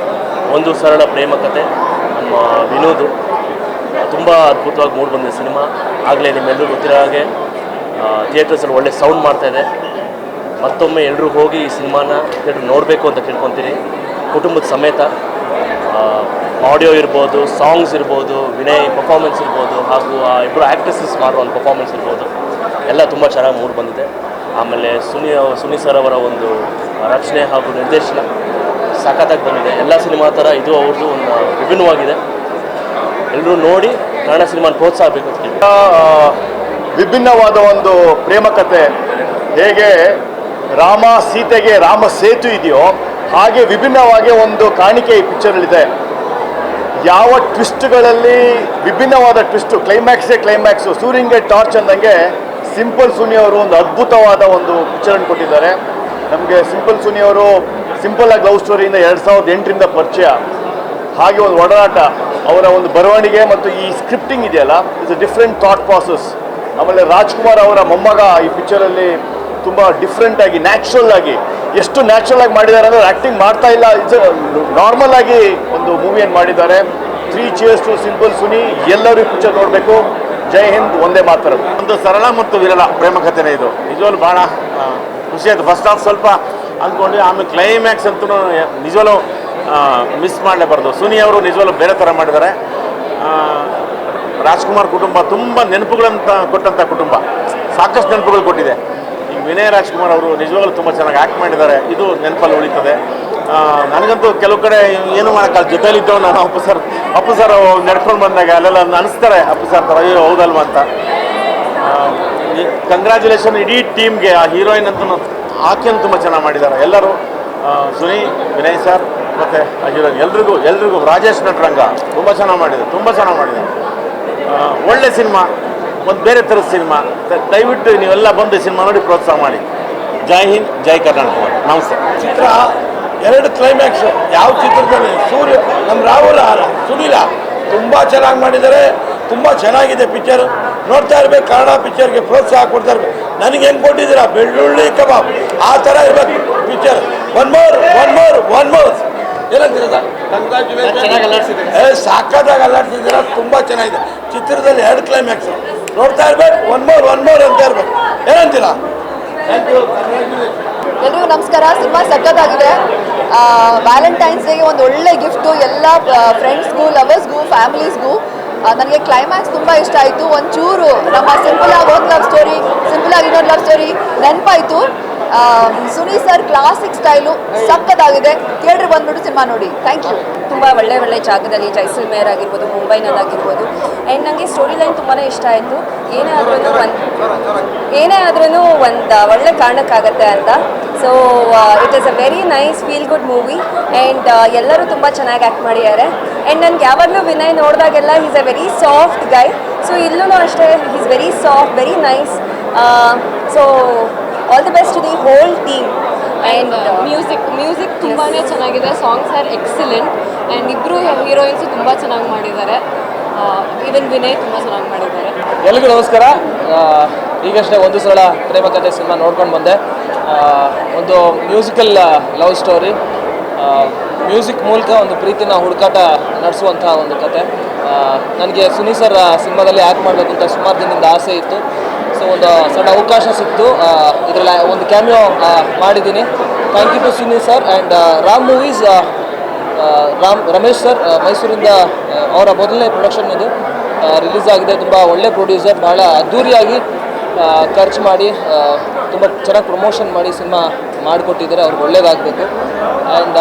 ಒಂದು ಸರಳ ಪ್ರೇಮ ಕಥೆ. ನಮ್ಮ ವಿನೋದ್ ತುಂಬ ಅದ್ಭುತವಾಗಿ ಮೂಡಿಬಂದಿದೆ ಸಿನಿಮಾ. ಆಗಲೇ ನಿಮ್ಮೆಲ್ಲರೂ ಗೊತ್ತಿರೋ ಹಾಗೆ ಥಿಯೇಟರ್ಸಲ್ಲಿ ಒಳ್ಳೆ ಸೌಂಡ್ ಮಾಡ್ತಾಯಿದೆ. ಮತ್ತೊಮ್ಮೆ ಎಲ್ಲರೂ ಹೋಗಿ ಈ ಸಿನಿಮಾನ ಥಿಯೇಟ್ರ್ ನೋಡಬೇಕು ಅಂತ ಕೇಳ್ಕೊತೀನಿ, ಕುಟುಂಬದ ಸಮೇತ. ಆಡಿಯೋ ಇರ್ಬೋದು, ಸಾಂಗ್ಸ್ ಇರ್ಬೋದು, ವಿನಯ್ ಪರ್ಫಾರ್ಮೆನ್ಸ್ ಇರ್ಬೋದು, ಹಾಗೂ ಆ ಇಬ್ಬರು ಆ್ಯಕ್ಟ್ರೆಸಸ್ ಮಾಡುವಂಥ ಪರ್ಫಾರ್ಮೆನ್ಸ್ ಇರ್ಬೋದು, ಎಲ್ಲ ತುಂಬ ಚೆನ್ನಾಗಿ ಮೂಡಿ ಬಂದಿದೆ. ಆಮೇಲೆ ಸುನಿ ಸರ್ ಅವರ ಒಂದು ರಚನೆ ಹಾಗೂ ನಿರ್ದೇಶನ ಸಖತ್ತಾಗಿ ಬಂದಿದೆ. ಎಲ್ಲ ಸಿನಿಮಾ ಥರ ಇದು ಅವ್ರದ್ದು ಒಂದು ವಿಭಿನ್ನವಾಗಿದೆ. ಎಲ್ಲರೂ ನೋಡಿ ಕನ್ನಡ ಸಿನಿಮಾನ ಪ್ರೋತ್ಸಾಹಬೇಕು ಅಂತ ಕೇಳಿ. ವಿಭಿನ್ನವಾದ ಒಂದು ಪ್ರೇಮ ಕಥೆ. ಹೇಗೆ ರಾಮ ಸೀತೆಗೆ ರಾಮ ಸೇತು ಇದೆಯೋ ಹಾಗೆ ವಿಭಿನ್ನವಾಗಿ ಒಂದು ಕಾಣಿಕೆ ಈ ಪಿಕ್ಚರಲ್ಲಿದೆ. ಯಾವ ಟ್ವಿಸ್ಟ್ಗಳಲ್ಲಿ ವಿಭಿನ್ನವಾದ ಟ್ವಿಸ್ಟು, ಕ್ಲೈಮ್ಯಾಕ್ಸು, ಸೂರ್ಯಂಗೆ ಟಾರ್ಚ್ ಅಂದಂಗೆ ಸಿಂಪಲ್ ಸುನಿ ಅವರು ಒಂದು ಅದ್ಭುತವಾದ ಒಂದು ಪಿಕ್ಚರನ್ನು ಕೊಟ್ಟಿದ್ದಾರೆ ನಮಗೆ. ಸಿಂಪಲ್ ಸುನಿ ಅವರು ಸಿಂಪಲ್ಲಾಗಿ ಲವ್ ಸ್ಟೋರಿಯಿಂದ 2008ರಿಂದ ಪರಿಚಯ, ಹಾಗೆ ಒಂದು ಒಡನಾಟ, ಅವರ ಒಂದು ಬರವಣಿಗೆ ಮತ್ತು ಈ ಸ್ಕ್ರಿಪ್ಟಿಂಗ್ ಇದೆಯಲ್ಲ, it's a different thought process. ಆಮೇಲೆ ರಾಜ್ಕುಮಾರ್ ಅವರ ಮೊಮ್ಮಗ ಈ ಪಿಕ್ಚರಲ್ಲಿ ತುಂಬ ಡಿಫ್ರೆಂಟಾಗಿ, ನ್ಯಾಚುರಲ್ ಆಗಿ, ಎಷ್ಟು ನ್ಯಾಚುರಲ್ ಆಗಿ ಮಾಡಿದ್ದಾರೆ ಅಂದರೆ ಆ್ಯಕ್ಟಿಂಗ್ ಮಾಡ್ತಾ ಇಲ್ಲ, ಇಟ್ಸ್ ನಾರ್ಮಲ್ ಆಗಿ ಒಂದು ಮೂವಿಯನ್ನು ಮಾಡಿದ್ದಾರೆ. 3 cheers ಟು ಸಿಂಪಲ್ ಸುನಿ. ಎಲ್ಲರೂ ಈ ಪಿಕ್ಚರ್ ನೋಡಬೇಕು. ಜೈ ಹಿಂದ್, ಒಂದೇ ಮಾತರಂ. ಒಂದು ಸರಳ ಮತ್ತು ವಿರಳ ಪ್ರೇಮ ಕಥೆನೇ ಇದು. ನಿಜವಾಗ್ಲೂ ಭಾಳ ಖುಷಿ ಆಯಿತು. ಫಸ್ಟ್ ಹಾಫ್ ಸ್ವಲ್ಪ ಅಂದ್ಕೊಂಡು, ಆಮೇಲೆ ಕ್ಲೈಮ್ಯಾಕ್ಸ್ ಅಂತೂ ನಿಜವಾಗ್ಲೂ ಮಿಸ್ ಮಾಡಲೇಬಾರ್ದು. ಸುನಿ ಅವರು ನಿಜವಾಗ್ಲೂ ಬೇರೆ ಥರ ಮಾಡಿದ್ದಾರೆ. ರಾಜ್ಕುಮಾರ್ ಕುಟುಂಬ ತುಂಬ ನೆನಪುಗಳಂತ ಕೊಟ್ಟಂಥ ಕುಟುಂಬ, ಸಾಕಷ್ಟು ನೆನಪುಗಳು ಕೊಟ್ಟಿದೆ. ಈಗ ವಿನಯ್ ರಾಜ್ಕುಮಾರ್ ಅವರು ನಿಜವಾಗ್ಲೂ ತುಂಬ ಚೆನ್ನಾಗಿ ಆ್ಯಕ್ಟ್ ಮಾಡಿದ್ದಾರೆ. ಇದು ನೆನಪಲ್ಲಿ ಉಳಿತದೆ. ನನಗಂತೂ ಕೆಲವು ಕಡೆ ಏನು ಮಾಡೋಕ್ಕಲ್ಲ, ಜೊತೆಲಿದ್ದವು ನಾನು ಅಪ್ಪು ಸರ್ ನಡ್ಕೊಂಡು ಬಂದಾಗ ಅಲ್ಲೆಲ್ಲ ಅನಿಸ್ತಾರೆ ಅಪ್ಪು ಸರ್ ಥರ, ಅಯ್ಯೋ ಹೌದಲ್ವ ಅಂತ. ಕಂಗ್ರ್ಯಾಚುಲೇಷನ್ ಇಡೀ ಟೀಮ್ಗೆ. ಆ ಹೀರೋಯಿನ್ ಅಂತೂ ಆಕೆಯನ್ನು ತುಂಬ ಚೆನ್ನಾಗಿ ಮಾಡಿದ್ದಾರೆ ಎಲ್ಲರೂ. ಸುನಿ, ವಿನಯ್ ಸರ್ ಮತ್ತು ಆ ಹೀರೋಯಿನ್ ಎಲ್ರಿಗೂ ರಾಜೇಶ್ ನಟರಂಗ ತುಂಬ ಚೆನ್ನಾಗಿ ಮಾಡಿದ್ದಾರೆ. ಒಳ್ಳೆ ಸಿನಿಮಾ, ಒಂದು ಬೇರೆ ಥರದ ಸಿನಿಮಾ. ದಯವಿಟ್ಟು ನೀವೆಲ್ಲ ಬಂದು ಸಿನಿಮಾ ನೋಡಿ ಪ್ರೋತ್ಸಾಹ ಮಾಡಿ. ಜೈ ಹಿಂದ್, ಜೈ ಕರ್ನಾಟಕ. ನಮಸ್ತೆ. ಚಿತ್ರ 2 ಕ್ಲೈಮ್ಯಾಕ್ಸು ಯಾವ ಚಿತ್ರದಲ್ಲಿ ಸೂರ್ಯ ನಮ್ಮ ರಾಹುಲ್ ಸುನೀಲ ತುಂಬ ಚೆನ್ನಾಗಿ ಮಾಡಿದ್ದಾರೆ. ತುಂಬ ಚೆನ್ನಾಗಿದೆ ಪಿಕ್ಚರ್. ನೋಡ್ತಾ ಇರ್ಬೇಕು, ಕನ್ನಡ ಪಿಕ್ಚರ್ಗೆ ಪ್ರೋತ್ಸಾಹ ಕೊಡ್ತಾ ಇರ್ಬೇಕು. ನನಗೆ ಹೆಂಗೆ ಕೊಟ್ಟಿದ್ದೀರಾ ಬೆಳ್ಳುಳ್ಳಿ ಕಬಾಬ್, ಆ ಥರ ಇರ್ಬೇಕು ಪಿಕ್ಚರ್. ಒನ್ ಮೋರ್ ಏನಂತೀರ ಸರ್? ಕಂಗ್ರ್ಯಾಚುಲೇಷನ್. ಸಾಕಾದಾಗ ಅಲ್ಲಾಡ್ತಿದ್ದೀರಾ, ತುಂಬ ಚೆನ್ನಾಗಿದೆ. ಚಿತ್ರದಲ್ಲಿ 2 ಕ್ಲೈಮ್ಯಾಕ್ಸು ನೋಡ್ತಾ ಇರ್ಬೇಕು. ಒನ್ ಮೋರ್ ಅಂತ ಇರ್ಬೇಕು. ಏನಂತೀರಾ? Thank you. ಎಲ್ರಿಗೂ ನಮಸ್ಕಾರ. ಸಿನಿಮಾ ಸಖತ್ತಾಗಿದೆ. ವ್ಯಾಲೆಂಟೈನ್ಸ್ ಡೇಗೆ ಒಂದು ಒಳ್ಳೆ ಗಿಫ್ಟು ಎಲ್ಲ ಫ್ರೆಂಡ್ಸ್ಗೂ, ಲವರ್ಸ್ಗೂ, ಫ್ಯಾಮಿಲೀಸ್ಗೂ. ನನಗೆ ಕ್ಲೈಮ್ಯಾಕ್ಸ್ ತುಂಬ ಇಷ್ಟ ಆಯಿತು. ಒಂಚೂರು ನಮ್ಮ ಸಿಂಪಲಾಗಿ ಒಂದು ಲವ್ ಸ್ಟೋರಿ, ಸಿಂಪಲಾಗಿ ಇನ್ನೊಂದು ಲವ್ ಸ್ಟೋರಿ ನೆನಪಾಯಿತು. ಸುನಿ ಸರ್ ಕ್ಲಾಸಿಕ್ ಸ್ಟೈಲು ಸಖತ್ತಾಗಿದೆ. ಥಿಯೇಟ್ರ್ ಬಂದ್ಬಿಟ್ಟು ಸಿನಿಮಾ ನೋಡಿ. Thank you. ತುಂಬ ಒಳ್ಳೆ ಜಾಗದಲ್ಲಿ, ಜೈಸಲ್ಮೇರ್ ಆಗಿರ್ಬೋದು, ಮುಂಬೈನಲ್ಲಾಗಿರ್ಬೋದು. ಆ್ಯಂಡ್ ನನಗೆ ಸ್ಟೋರಿ ಲೈನ್ ತುಂಬಾ ಇಷ್ಟ ಆಯಿತು. ಏನೇ ಆದ್ರೂ ಒಂದು ಒಳ್ಳೆ ಕಾರಣಕ್ಕಾಗತ್ತೆ ಅಂತ. So it is a very nice feel good movie. And ಎಲ್ಲರೂ ತುಂಬ ಚೆನ್ನಾಗಿ ಆ್ಯಕ್ಟ್ ಮಾಡಿದ್ದಾರೆ. ಆ್ಯಂಡ್ ನನಗೆ ಯಾವಾಗಲೂ ವಿನಯ್ ನೋಡಿದಾಗೆಲ್ಲ is a very soft guy. So ಇಲ್ಲೂ ಅಷ್ಟೇ, is very soft, very nice. So all the best to the whole team. And music ತುಂಬಾ ಚೆನ್ನಾಗಿದೆ. Songs are excellent. ಆ್ಯಂಡ್ ಇಬ್ಬರು ಹೀರೋಯಿನ್ಸು ತುಂಬ ಚೆನ್ನಾಗಿ ಮಾಡಿದ್ದಾರೆ. ಈವನ್ ವಿನಯ್ ತುಂಬ ಚೆನ್ನಾಗಿ ಮಾಡಿದ್ದಾರೆ. ಎಲ್ರಿಗೂ ನಮಸ್ಕಾರ. ಈಗಷ್ಟೇ ಒಂದು ಸರಳ ಪ್ರೇಮ ಕಥೆ ಸಿನಿಮಾ ನೋಡ್ಕೊಂಡು ಬಂದೆ. ಒಂದು ಮ್ಯೂಸಿಕಲ್ ಲವ್ ಸ್ಟೋರಿ, ಮ್ಯೂಸಿಕ್ ಮೂಲಕ ಒಂದು ಪ್ರೀತಿನ ಹುಡುಕಾಟ ನಡೆಸುವಂಥ ಒಂದು ಕತೆ. ನನಗೆ ಸುನಿ ಸರ್ ಸಿನಿಮಾದಲ್ಲಿ ಆ್ಯಕ್ಟ್ ಮಾಡಬೇಕು ಅಂತ ಸುಮಾರು ದಿನದಿಂದ ಆಸೆ ಇತ್ತು. ಸೊ ಒಂದು ಸಣ್ಣ ಅವಕಾಶ ಸಿಕ್ತು, ಇದರಲ್ಲಿ ಒಂದು ಕ್ಯಾಮಿಯೋ ಮಾಡಿದ್ದೀನಿ. Thank you to Suni sir and Ram movies. Ramesh sir ಮೈಸೂರಿಂದ ಅವರ ಮೊದಲನೇ ಪ್ರೊಡಕ್ಷನ್ ಇದು ರಿಲೀಸ್ ಆಗಿದೆ. ತುಂಬ ಒಳ್ಳೆ ಪ್ರೊಡ್ಯೂಸರ್, ಭಾಳ ಅದ್ಧೂರಿಯಾಗಿ ಖರ್ಚು ಮಾಡಿ ತುಂಬ ಚೆನ್ನಾಗಿ ಪ್ರಮೋಷನ್ ಮಾಡಿ ಸಿನಿಮಾ ಮಾಡಿಕೊಟ್ಟಿದ್ದಾರೆ. ಅವ್ರಿಗೆ ಒಳ್ಳೇದಾಗಬೇಕು. ಆ್ಯಂಡ್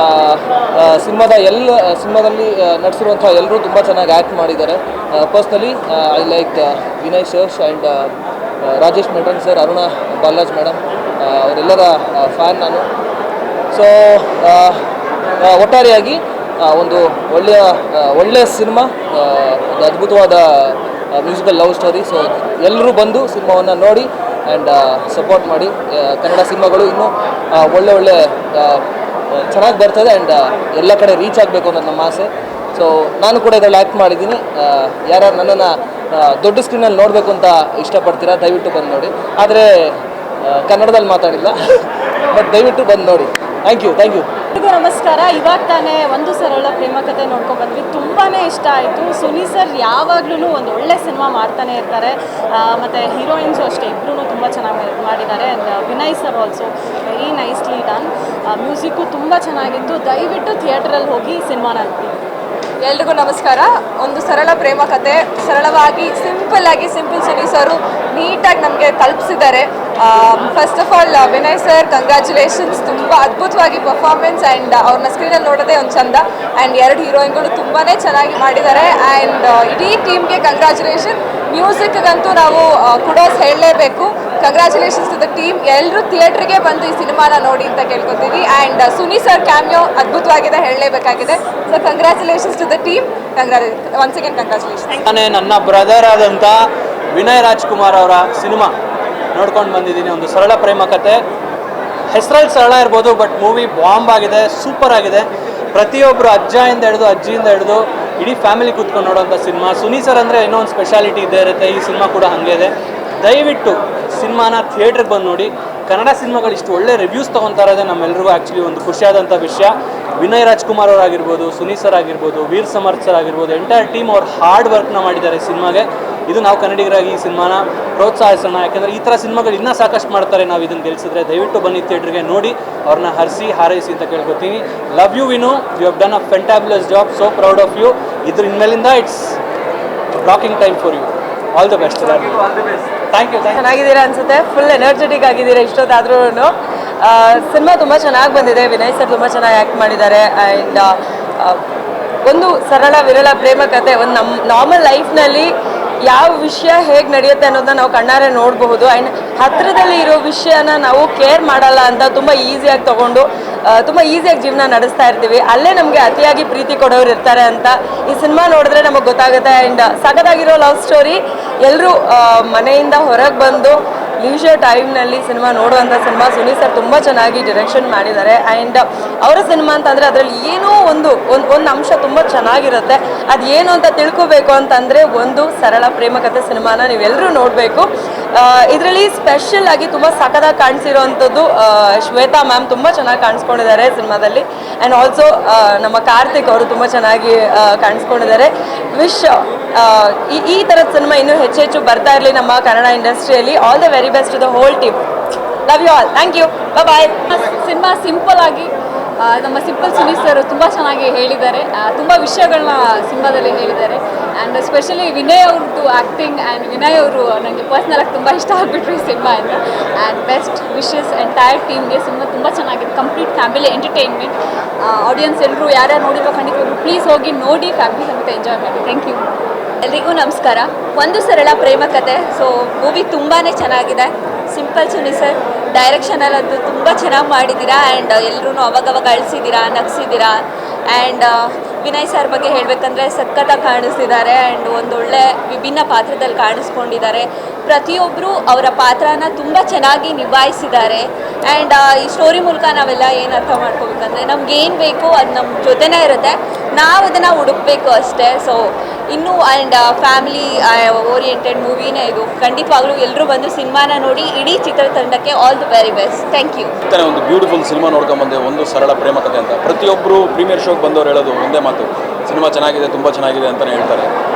ಸಿನಿಮಾದಲ್ಲಿ ನಟಿಸಿರುವಂಥ ಎಲ್ಲರೂ ತುಂಬ ಚೆನ್ನಾಗಿ ಆ್ಯಕ್ಟ್ ಮಾಡಿದ್ದಾರೆ. Personally I like Vinay Shesh and Rajesh ಮೆಟ್ರನ್ ಸರ್, ಅರುಣಾ ಬಾಲಾಜ್ ಮೇಡಮ್, ಅವರೆಲ್ಲರ ಫ್ಯಾನ್ ನಾನು. ಸೊ ಒಟ್ಟಾರೆಯಾಗಿ ಒಂದು ಒಳ್ಳೆಯ ಸಿನಿಮಾ, ಒಂದು ಅದ್ಭುತವಾದ ಮ್ಯೂಸಿಕಲ್ ಲವ್ ಸ್ಟೋರಿ. ಸೊ ಎಲ್ಲರೂ ಬಂದು ಸಿನಿಮಾವನ್ನು ನೋಡಿ ಆ್ಯಂಡ್ ಸಪೋರ್ಟ್ ಮಾಡಿ. ಕನ್ನಡ ಸಿನಿಮಾಗಳು ಇನ್ನೂ ಒಳ್ಳೆ ಚೆನ್ನಾಗಿ ಬರ್ತದೆ ಆ್ಯಂಡ್ ಎಲ್ಲ ಕಡೆ ರೀಚ್ ಆಗಬೇಕು ಅನ್ನೋದು ನಮ್ಮ ಆಸೆ. ಸೊ ನಾನು ಕೂಡ ಇದರಲ್ಲಿ ಆ್ಯಕ್ಟ್ ಮಾಡಿದ್ದೀನಿ. ಯಾರು ನನ್ನನ್ನು ದೊಡ್ಡ ಸ್ಕ್ರೀನಲ್ಲಿ ನೋಡಬೇಕು ಅಂತ ಇಷ್ಟಪಡ್ತೀರಾ ದಯವಿಟ್ಟು ಬಂದು ನೋಡಿ. ಆದರೆ ಕನ್ನಡದಲ್ಲಿ ಮಾತಾಡಿಲ್ಲ, ಬಟ್ ದಯವಿಟ್ಟು ಬಂದು ನೋಡಿ. Thank you. ಎಲ್ರಿಗೂ ನಮಸ್ಕಾರ. ಇವಾಗ ತಾನೇ ಒಂದು ಸರಳ ಪ್ರೇಮ ಕಥೆ ನೋಡ್ಕೊಂಡು ಬಂದ್ವಿ. ತುಂಬಾ ಇಷ್ಟ ಆಯಿತು. ಸುನಿ ಸರ್ ಯಾವಾಗ್ಲೂ ಒಂದು ಒಳ್ಳೆ ಸಿನಿಮಾ ಮಾಡ್ತಾನೆ ಇರ್ತಾರೆ. ಮತ್ತು ಹೀರೋಯಿನ್ಸು ಅಷ್ಟೇ, ಇಬ್ಬರೂ ತುಂಬ ಚೆನ್ನಾಗಿ ಮಾಡಿದ್ದಾರೆ. And Vinay sir also very nicely done. Music ತುಂಬ ಚೆನ್ನಾಗಿತ್ತು. ದಯವಿಟ್ಟು ಥಿಯೇಟ್ರಲ್ಲಿ ಹೋಗಿ ಸಿನಿಮಾನ ನೋಡಿ. ಎಲ್ರಿಗೂ ನಮಸ್ಕಾರ. ಒಂದು ಸರಳ ಪ್ರೇಮ ಕತೆ, ಸರಳವಾಗಿ ಸಿಂಪಲ್ ಸುನಿ ಸರು ನೀಟಾಗಿ ನಮಗೆ ತಲುಪಿಸಿದ್ದಾರೆ. First of all Vinay sir congratulations. ತುಂಬ ಅದ್ಭುತವಾಗಿ ಪರ್ಫಾರ್ಮೆನ್ಸ್ ಆ್ಯಂಡ್ ಅವ್ರನ್ನ ಸ್ಕ್ರೀನಲ್ಲಿ ನೋಡೋದೇ ಒಂದು ಚಂದ. ಆ್ಯಂಡ್ 2 ಹೀರೋಯಿನ್ಗಳು ತುಂಬಾ ಚೆನ್ನಾಗಿ ಮಾಡಿದ್ದಾರೆ. ಆ್ಯಂಡ್ ಇಡೀ ಟೀಮ್ಗೆ ಕಂಗ್ರ್ಯಾಚುಲೇಷನ್. ಮ್ಯೂಸಿಕ್ಗಂತೂ ನಾವು ಕುಡೋಸ್ ಹೇಳಲೇಬೇಕು. Congratulations to the team. ಎಲ್ಲರೂ ಥಿಯೇಟ್ರಿಗೆ ಬಂದು ಈ ಸಿನಿಮಾನ ನೋಡಿ ಅಂತ ಕೇಳ್ಕೊತೀವಿ. ಆ್ಯಂಡ್ ಸುನಿ ಸರ್ ಕ್ಯಾಮಿಯೋ ಅದ್ಭುತವಾಗಿದೆ, ಹೇಳಲೇಬೇಕಾಗಿದೆ. So congratulations to the team. Once again congratulations. ನನ್ನ ಬ್ರದರ್ ಆದಂಥ ವಿನಯ್ ರಾಜ್ಕುಮಾರ್ ಅವರ ಸಿನಿಮಾ ನೋಡ್ಕೊಂಡು ಬಂದಿದ್ದೀನಿ. ಒಂದು ಸರಳ ಪ್ರೇಮ ಕತೆ. ಹೆಸರಲ್ಲಿ ಸರಳ ಇರ್ಬೋದು, ಬಟ್ ಮೂವಿ ಬಾಂಬ್ ಆಗಿದೆ, ಸೂಪರ್ ಆಗಿದೆ. ಪ್ರತಿಯೊಬ್ಬರು ಅಜ್ಜಿಯಿಂದ ಹಿಡಿದು ಇಡೀ ಫ್ಯಾಮಿಲಿ ಕೂತ್ಕೊಂಡು ನೋಡೋಂಥ ಸಿನಿಮಾ. ಸುನಿ ಸರ್ ಅಂದರೆ ಏನೋ ಒಂದು ಸ್ಪೆಷಾಲಿಟಿ ಇದ್ದೇ ಇರುತ್ತೆ. ಈ ಸಿನಿಮಾ ಕೂಡ ಹಾಗೆ ಇದೆ. ದಯವಿಟ್ಟು ಸಿನಿಮಾನ ಥಿಯೇಟ್ರಿಗೆ ಬಂದು ನೋಡಿ. ಕನ್ನಡ ಸಿನಿಮಾಗಳು ಇಷ್ಟು ಒಳ್ಳೆ ರಿವ್ಯೂಸ್ ತೊಗೊತಾ ಇರೋದೇ ನಮ್ಮೆಲ್ಲರಿಗೂ ಆ್ಯಕ್ಚುಲಿ ಒಂದು ಖುಷಿಯಾದಂಥ ವಿಷಯ. ವಿನಯ್ ರಾಜ್ಕುಮಾರ್ ಅವರಾಗಿರ್ಬೋದು, ಸುನಿ ಸರ್ ಆಗಿರ್ಬೋದು, ವೀರ್ ಸಮರ್ಥ್ ಸರ್ ಆಗಿರ್ಬೋದು, ಎಂಟೈರ್ ಟೀಮ್ ಅವ್ರು ಹಾರ್ಡ್ ವರ್ಕ್ನ ಮಾಡಿದ್ದಾರೆ ಸಿನಿಮಾಗೆ. ಇದು ನಾವು ಕನ್ನಡಿಗರಾಗಿ ಈ ಸಿನಿಮಾನ ಪ್ರೋತ್ಸಾಹಿಸೋಣ. ಯಾಕೆಂದರೆ ಈ ಥರ ಸಿನಿಮಾಗಳು ಇನ್ನೂ ಸಾಕಷ್ಟು ಮಾಡ್ತಾರೆ. ನಾವು ಇದನ್ನು ಗೆಲ್ಲಿಸಿದ್ರೆ ದಯವಿಟ್ಟು ಬನ್ನಿ ಥಿಯೇಟ್ರಿಗೆ ನೋಡಿ, ಅವ್ರನ್ನ ಹಾರೈಸಿ ಅಂತ ಕೇಳ್ಕೊತೀನಿ. Love you Vinu, you have done a fantabulous job. So proud of you. ಇದ್ರ ಇನ್ಮೇಲಿಂದ it's rocking time for you. All the best. Thank you. ಚೆನ್ನಾಗಿದ್ದೀರಾ ಅನ್ಸುತ್ತೆ. ಫುಲ್ ಎನರ್ಜೆಟಿಕ್ ಆಗಿದ್ದೀರಾ ಇಷ್ಟೊತ್ತಾದ್ರೂ. ಸಿನಿಮಾ ತುಂಬ ಚೆನ್ನಾಗಿ ಬಂದಿದೆ. ವಿನಯ್ ಸರ್ ತುಂಬ ಚೆನ್ನಾಗಿ ಆ್ಯಕ್ಟ್ ಮಾಡಿದ್ದಾರೆ. ಆ್ಯಂಡ್ ಒಂದು ಸರಳ ವಿರಳ ಪ್ರೇಮ ಕತೆ. ಒಂದು ನಮ್ಮ ನಾರ್ಮಲ್ ಲೈಫ್ನಲ್ಲಿ ಯಾವ ವಿಷಯ ಹೇಗೆ ನಡೆಯುತ್ತೆ ಅನ್ನೋದನ್ನ ನಾವು ಕಣ್ಣಾರೆ ನೋಡಬಹುದು. ಆ್ಯಂಡ್ ಹತ್ತಿರದಲ್ಲಿ ಇರೋ ವಿಷಯನ ನಾವು ಕೇರ್ ಮಾಡಲ್ಲ ಅಂತ ತುಂಬ ಈಸಿಯಾಗಿ ತೊಗೊಂಡು ತುಂಬ ಈಸಿಯಾಗಿ ಜೀವನ ನಡೆಸ್ತಾ ಇರ್ತೀವಿ. ಅಲ್ಲೇ ನಮಗೆ ಅತಿಯಾಗಿ ಪ್ರೀತಿ ಕೊಡೋರು ಇರ್ತಾರೆ ಅಂತ ಈ ಸಿನಿಮಾ ನೋಡಿದ್ರೆ ನಮಗೆ ಗೊತ್ತಾಗುತ್ತೆ. ಆ್ಯಂಡ್ ಸಖತ್ತಾಗಿರೋ ಲವ್ ಸ್ಟೋರಿ. ಎಲ್ಲರೂ ಮನೆಯಿಂದ ಹೊರಗೆ ಬಂದು ಲೀಜರ್ ಟೈಮ್ನಲ್ಲಿ ಸಿನಿಮಾ ನೋಡುವಂಥ ಸಿನಿಮಾ. ಸುನಿ ಸರ್ ತುಂಬ ಚೆನ್ನಾಗಿ ಡೈರೆಕ್ಷನ್ ಮಾಡಿದ್ದಾರೆ. ಆ್ಯಂಡ್ ಅವರ ಸಿನಿಮಾ ಅಂತಂದರೆ ಅದರಲ್ಲಿ ಏನೋ ಒಂದು ಅಂಶ ತುಂಬ ಚೆನ್ನಾಗಿರುತ್ತೆ. ಅದು ಏನು ಅಂತ ತಿಳ್ಕೋಬೇಕು ಅಂತಂದರೆ ಒಂದು ಸರಳ ಪ್ರೇಮ ಕಥೆ ಸಿನಿಮಾನ ನೀವೆಲ್ಲರೂ ನೋಡಬೇಕು. ಇದರಲ್ಲಿ ಸ್ಪೆಷಲ್ ಆಗಿ ತುಂಬ ಸಖತ್ತಾಗಿ ಕಾಣಿಸಿರೋವಂಥದ್ದು ಶ್ವೇತಾ ಮ್ಯಾಮ್ ತುಂಬ ಚೆನ್ನಾಗಿ ಕಾಣಿಸ್ಕೊಂಡಿದ್ದಾರೆ ಸಿನಿಮಾದಲ್ಲಿ. ಆ್ಯಂಡ್ ಆಲ್ಸೋ ನಮ್ಮ ಕಾರ್ತಿಕ್ ಅವರು ತುಂಬ ಚೆನ್ನಾಗಿ ಕಾಣಿಸ್ಕೊಂಡಿದ್ದಾರೆ. ಈ ಥರದ ಸಿನಿಮಾ ಇನ್ನೂ ಹೆಚ್ಚು ಬರ್ತಾ ಇರಲಿ ನಮ್ಮ ಕನ್ನಡ ಇಂಡಸ್ಟ್ರಿಯಲ್ಲಿ. All the very best to the whole team. Love you all. Thank you. Bye. Cinema simple ಆಗಿ ನಮ್ಮ ಸಿಂಪಲ್ ಸುನಿ ಸರ್ ತುಂಬ ಚೆನ್ನಾಗಿ ಹೇಳಿದ್ದಾರೆ. ತುಂಬ ವಿಷಯಗಳನ್ನ ಸಿನಿಮಾದಲ್ಲಿ ಹೇಳಿದ್ದಾರೆ. ಆ್ಯಂಡ್ ಎಸ್ಪೆಷಲಿ ವಿನಯ್ ಅವ್ರದ್ದು ಆ್ಯಕ್ಟಿಂಗ್ ಆ್ಯಂಡ್ ವಿನಯ್ ಅವರು ನನಗೆ ಪರ್ಸ್ನಲಾಗಿ ತುಂಬ ಇಷ್ಟ ಆಗಿಬಿಟ್ರು ಈ ಸಿನಿಮಾ ಅಂತ. ಆ್ಯಂಡ್ ಬೆಸ್ಟ್ ವಿಶಸ್ ಎಂಟೈರ್ ಟೀಮ್ಗೆ. ಸಿನಿಮಾ ತುಂಬ ಚೆನ್ನಾಗಿದೆ. Complete family entertainment. ಆಡಿಯನ್ಸ್ ಎಲ್ಲರೂ ಯಾರ್ಯಾರು ನೋಡಿರೋ ಖಂಡಿತವಾಗ್ಲೂ ಪ್ಲೀಸ್ ಹೋಗಿ ನೋಡಿ ಫ್ಯಾಮಿಲಿ ಸಮೇತ ಎಂಜಾಯ್ ಮಾಡಿ. Thank you. ಎಲ್ರಿಗೂ ನಮಸ್ಕಾರ. ಒಂದು ಸರಳ ಪ್ರೇಮ ಕತೆ. ಸೊ ಮೂವಿ ತುಂಬಾ ಚೆನ್ನಾಗಿದೆ. ಸಿಂಪಲ್ ಸುನಿ ಸರ್ ಡೈರೆಕ್ಷನಲ್ಲಂತೂ ತುಂಬ ಚೆನ್ನಾಗಿ ಮಾಡಿದ್ದೀರಾ. ಆ್ಯಂಡ್ ಎಲ್ಲರೂ ಅವಾಗವಾಗ ಅಳಿಸಿದ್ದೀರಾ, ನಗಿಸಿದ್ದೀರಾ. ಆ್ಯಂಡ್ ವಿನಯ್ ಸರ್ ಬಗ್ಗೆ ಹೇಳಬೇಕಂದ್ರೆ ಸಖತ್ತಾಗಿ ಕಾಣಿಸ್ತಿದ್ದಾರೆ. ಆ್ಯಂಡ್ ಒಂದೊಳ್ಳೆ ವಿಭಿನ್ನ ಪಾತ್ರದಲ್ಲಿ ಕಾಣಿಸ್ಕೊಂಡಿದ್ದಾರೆ. ಪ್ರತಿಯೊಬ್ಬರು ಅವರ ಪಾತ್ರನ ತುಂಬ ಚೆನ್ನಾಗಿ ನಿಭಾಯಿಸಿದ್ದಾರೆ. ಆ್ಯಂಡ್ ಈ ಸ್ಟೋರಿ ಮೂಲಕ ನಾವೆಲ್ಲ ಏನು ಅರ್ಥ ಮಾಡ್ಕೋಬೇಕಂದ್ರೆ ನಮ್ಗೇನು ಬೇಕು ಅದು ನಮ್ಮ ಜೊತೆನೇ ಇರುತ್ತೆ, ನಾವು ಅದನ್ನು ಹುಡುಕಬೇಕು ಅಷ್ಟೇ. ಸೊ ಇನ್ನೂ ಆ್ಯಂಡ್ ಫ್ಯಾಮಿಲಿ ಓರಿಯೆಂಟೆಡ್ ಮೂವಿನೇ ಇದು. ಖಂಡಿತವಾಗ್ಲೂ ಎಲ್ಲರೂ ಬಂದು ಸಿನಿಮಾನ ನೋಡಿ ಇಡೀ ಚಿತ್ರತಂಡಕ್ಕೆ all the very best. Thank you. ಒಂದು ಬ್ಯೂಟಿಫುಲ್ ಸಿನಿಮಾ ನೋಡ್ಕೊಂಬಂದೆ, ಒಂದು ಸರಳ ಪ್ರೇಮ ಕಥೆ ಅಂತ. ಪ್ರತಿಯೊಬ್ಬರು ಪ್ರೀಮಿಯರ್ ಶೋಗೆ ಬಂದವರು ಹೇಳೋದು ಒಂದೇ ಮಾತು, ಸಿನಿಮಾ ಚೆನ್ನಾಗಿದೆ, ತುಂಬ ಚೆನ್ನಾಗಿದೆ ಅಂತಲೇ ಹೇಳ್ತಾರೆ.